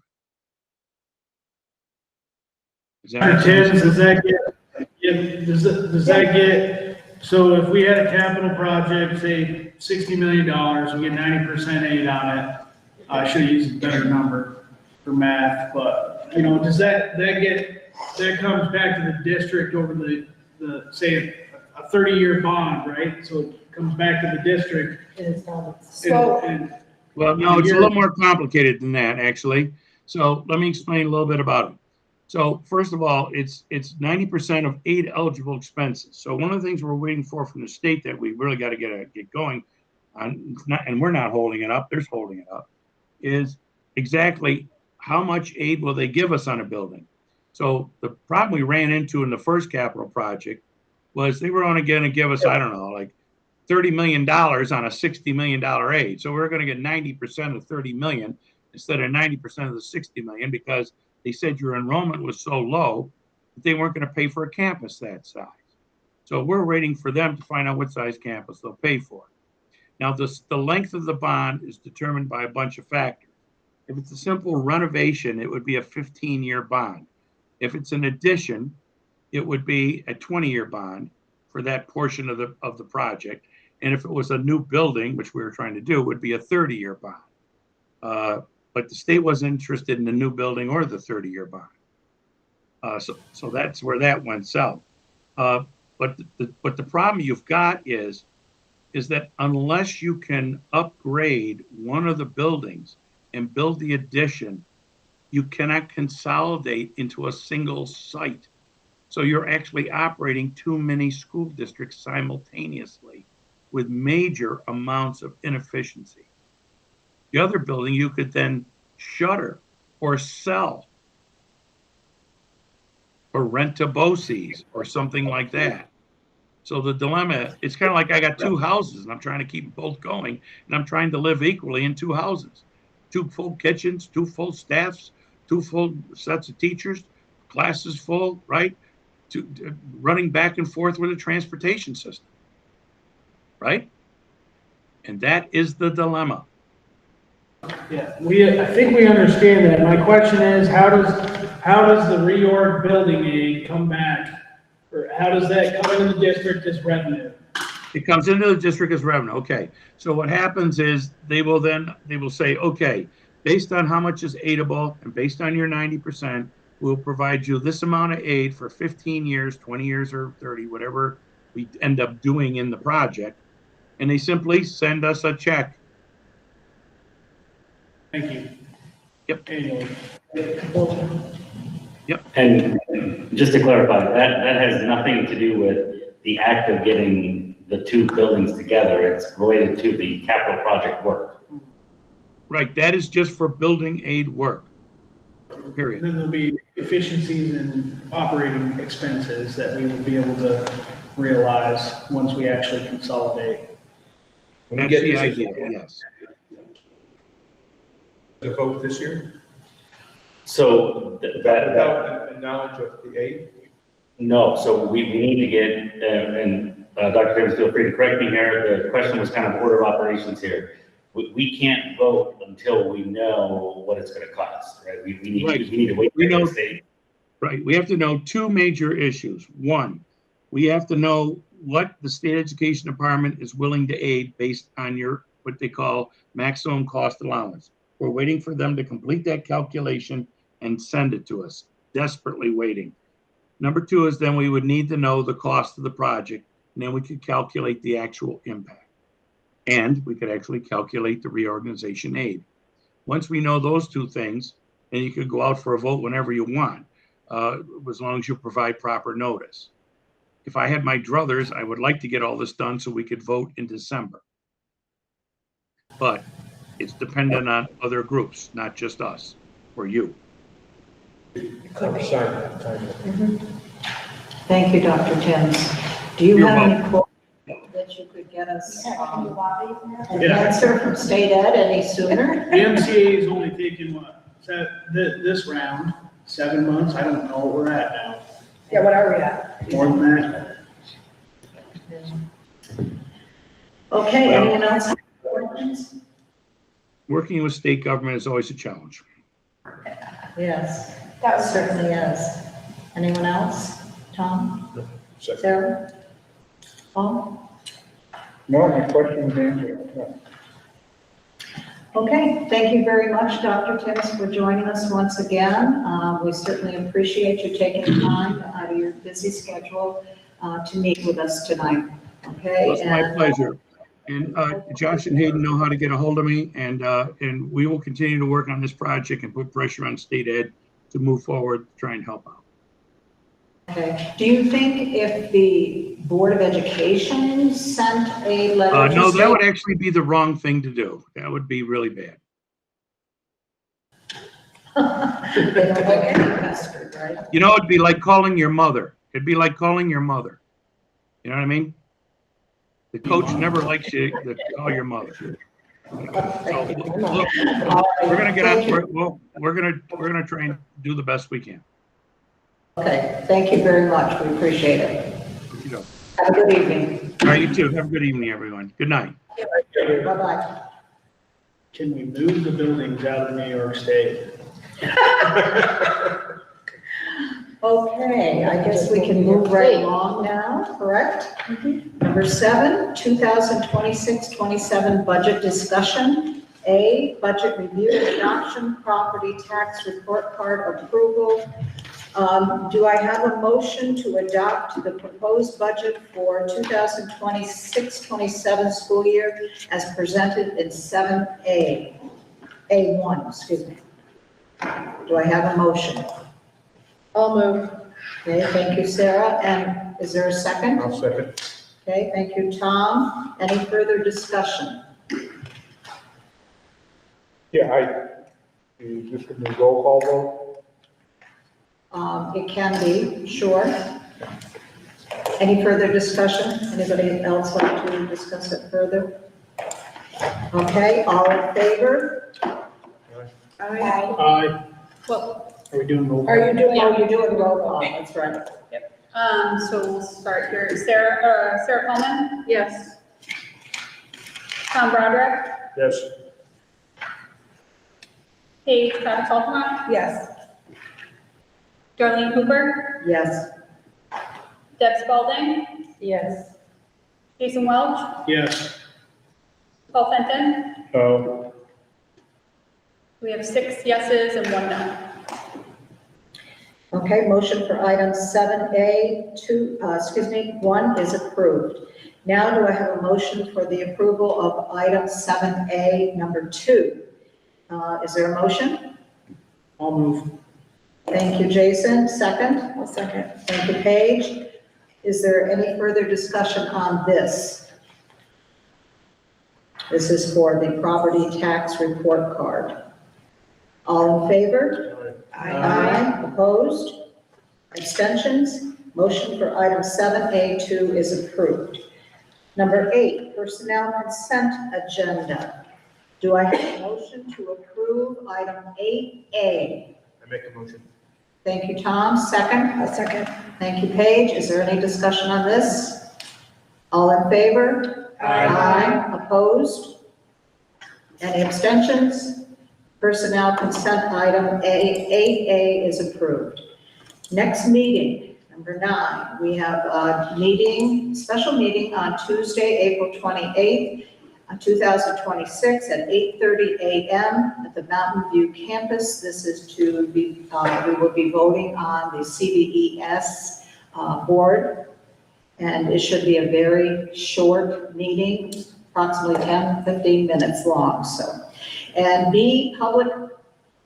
S4: Does that make
S9: Tim,
S4: sense?
S9: does that get, yeah, does that get, so if we had a capital project, say $60 million, we get 90% aid on it. I should have used a better number for math, but, does that comes back to the district over the say a 30-year bond, right? So it comes back to the district.
S7: So,
S4: Well, no, it's a little more complicated than that, actually. So let me explain a little bit about it. So first of all, it's 90% of aid eligible expenses. So one of the things we're waiting for from the state that we really got to get going on, and we're not holding it up, they're holding it up, is exactly how much aid will they give us on a building. So the problem we ran into in the first capital project was they were only going to give us, I don't know, like $30 million on a $60 million aid. So we're going to get 90% of 30 million instead of 90% of the 60 million because they said your enrollment was so low that they weren't going to pay for a campus that size. So we're waiting for them to find out what size campus they'll pay for. Now, the length of the bond is determined by a bunch of factors. If it's a simple renovation, it would be a 15-year bond. If it's an addition, it would be a 20-year bond for that portion of the project. And if it was a new building, which we were trying to do, it would be a 30-year bond. But the state wasn't interested in the new building or the 30-year bond. So that's where that went south. But the problem you've got is that unless you can upgrade one of the buildings and build the addition, you cannot consolidate into a single site. So you're actually operating too many school districts simultaneously with major amounts of inefficiency. The other building you could then shutter or sell or rent to BOCES or something like that. So the dilemma, it's kind of like I got two houses and I'm trying to keep both going and I'm trying to live equally in two houses. 2 full kitchens, 2 full staffs, 2 full sets of teachers, classes full, right? Running back and forth with a transportation system, right? And that is the dilemma.
S9: Yeah, I think we understand that. My question is, how does the reorg building aid come back? Or how does that come into the district as revenue?
S4: It comes into the district as revenue. Okay. So what happens is they will say, okay, based on how much is aidable and based on your 90%, we'll provide you this amount of aid for 15 years, 20 years, or 30, whatever we end up doing in the project. And they simply send us a check.
S9: Thank you.
S4: Yep.
S9: Annually.
S4: Yep.
S6: And just to clarify, that has nothing to do with the act of getting the 2 buildings together. It's related to the capital project work.
S4: Right. That is just for building aid work. period.
S9: Then there'll be efficiencies in operating expenses that we will be able to realize once we actually consolidate.
S4: That's the idea, yes.
S10: The vote this year
S6: So that,
S10: without knowledge of the aid?
S6: no, so we need to get, and Dr. Davis, feel free to correct me here, the question was kind of order of operations here. We can't vote until we know what it's gonna cost, right? We need
S4: Right.
S6: we need to wait
S4: We
S6: for
S4: know-
S6: the state.
S4: Right, we have to know two major issues. One, we have to know what the state education department is willing to aid based on your, what they call maximum cost allowance. We're waiting for them to complete that calculation and send it to us, desperately waiting. Number two is then we would need to know the cost of the project, and then we could calculate the actual impact. And we could actually calculate the reorganization aid. Once we know those two things, then you could go out for a vote whenever you want, as long as you provide proper notice. If I had my druthers, I would like to get all this done so we could vote in December. But it's dependent on other groups, not just us or you.
S5: Thank you, Dr. Timms. Do you
S4: You're
S5: have any quotes that you could get us an
S9: Yeah.
S5: answer from state ed any sooner?
S9: The MCA is only taking what, is that, this round, 7 months? I don't know what we're at now.
S8: Yeah, what are we at?
S9: More than that?
S5: Okay,
S4: Well-
S5: anyone else? have questions?
S4: Working with state government is always a challenge.
S5: Yes,
S8: That was
S5: certainly is. Anyone else? Tom? Sarah? Paul?
S10: No, my question was answered. No.
S5: Okay, thank you very much, Dr. Timms, for joining us once again. We certainly appreciate you taking time out of your busy schedule to meet with us tonight, okay?
S4: It's my
S5: And-
S4: pleasure. And Josh and Hayden know how to get a hold of me, and we will continue to work on this project and put pressure on state ed to move forward, try and help out.
S5: Okay, do you think if the Board of Education sent a letter? to
S4: No, that would
S5: state-
S4: actually be the wrong thing to do. That would be really bad.
S5: They don't like any pestered, right?
S4: You know, it'd be like calling your mother. It'd be like calling your mother. You know what I mean? The coach never likes you to call your mother. So, look, we're gonna get
S5: Thank you.
S4: on, we're gonna try and do the best we can.
S5: Okay, thank you very much, we appreciate it.
S4: You know.
S5: Have a good evening.
S4: All right, you too. Have a good evening, everyone. Good night.
S5: Bye-bye.
S9: Can we move the buildings out of New York State?
S5: Okay, I guess we can move right along now, correct? Number 7, 2026-27 budget discussion. A, budget review, adoption, property tax report card approval. Do I have a motion to adopt the proposed budget for 2026-27 school year as presented in 7A, A1, excuse me? Do I have a motion?
S8: I'll move.
S5: Okay, thank you, Sarah. And is there a second?
S10: I'll second.
S5: Okay, thank you, Tom. Any further discussion?
S10: Yeah, is this gonna be roll call vote?
S5: It can be, sure. Any further discussion? Anybody else like to discuss it further? Okay, all in favor?
S9: Aye.
S2: Well,
S9: Are we doing roll?
S8: Are you doing?
S5: Oh, you're doing roll call, that's right.
S2: so we'll start here. Sarah Coleman? Yes. Tom Broderick?
S10: Yes.
S2: Paige Travis Altamont?
S8: Yes.
S2: Darlene Cooper?
S5: Yes.
S2: Deb Spalding?
S8: Yes.
S2: Jason Welch?
S9: Yes.
S2: Paul Fenton?
S10: No.
S2: We have 6 yeses and 1 no.
S5: Okay, motion for item 7A, 1 is approved. Now do I have a motion for the approval of item 7A, number 2? Is there a motion?
S9: I'll move.
S5: Thank you, Jason. Second?
S8: I'll second.
S5: Thank you, Paige. Is there any further discussion on this? This is for the property tax report card. All in favor? Aye. Opposed? Abstentions? Motion for item 7A2 is approved. Number 8, personnel consent agenda. Do I have a motion to approve item 8A?
S10: I make a motion.
S5: Thank you, Tom. Second?
S8: A second.
S5: Thank you, Paige. Is there any discussion on this? All in favor? Aye. Opposed? Any abstentions? Personnel consent item 8A is approved. Next meeting, number 9, we have a meeting, special meeting on Tuesday, April 28th, 2026 at 8:30 a.m. at the Mountain View campus. This is to be, we will be voting on the CVES board, and it should be a very short meeting, approximately 10-15 minutes long. So, and B, public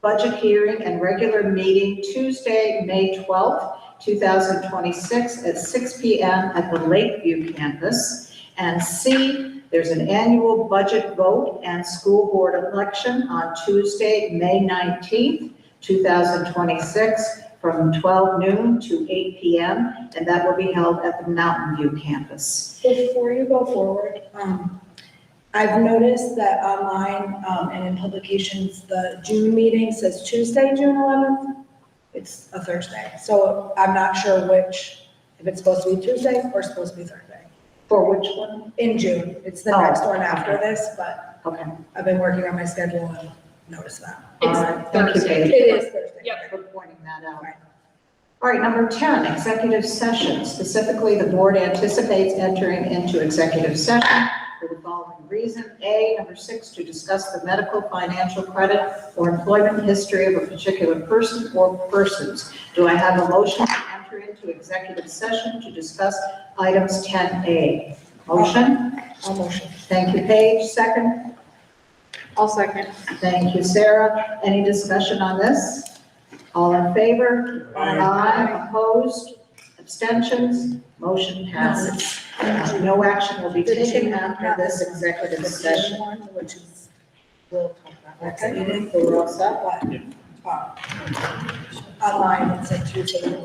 S5: budget hearing and regular meeting Tuesday, May 12th, 2026 at 6 p.m. at the Lakeview campus. And C, there's an annual budget vote and school board election on Tuesday, May 19th, 2026 from 12 noon to 8 p.m. and that will be held at the Mountain View campus.
S8: Before you go forward, I've noticed that online and in publications, the June meeting says Tuesday, June 11th. It's a Thursday. So I'm not sure which, if it's supposed to be Tuesday or supposed to be Thursday.
S5: For which one?
S8: In June. It's the
S5: Oh,
S8: next one after this, but
S5: Okay.
S8: I've been working on my schedule and noticed that.
S5: All right. Thank you,
S2: Thursday.
S5: Paige.
S8: It is Thursday.
S2: Yep.
S5: For pointing that out. All right, number 10, executive session. Specifically, the board anticipates entering into executive session for the following reason. A, number 6, to discuss the medical, financial, credit, or employment history of a particular person or persons. Do I have a motion to enter into executive session to discuss items 10A? Motion?
S8: I'll motion.
S5: Thank you, Paige. Second?
S2: I'll second.
S5: Thank you, Sarah. Any discussion on this? All in favor? Aye. Opposed? Abstentions? Motion passes. No action will be taken after this executive session.
S8: Which is, we'll talk about next
S5: Okay,
S8: meeting.
S5: we're all set?
S8: But, online, it said Tuesday.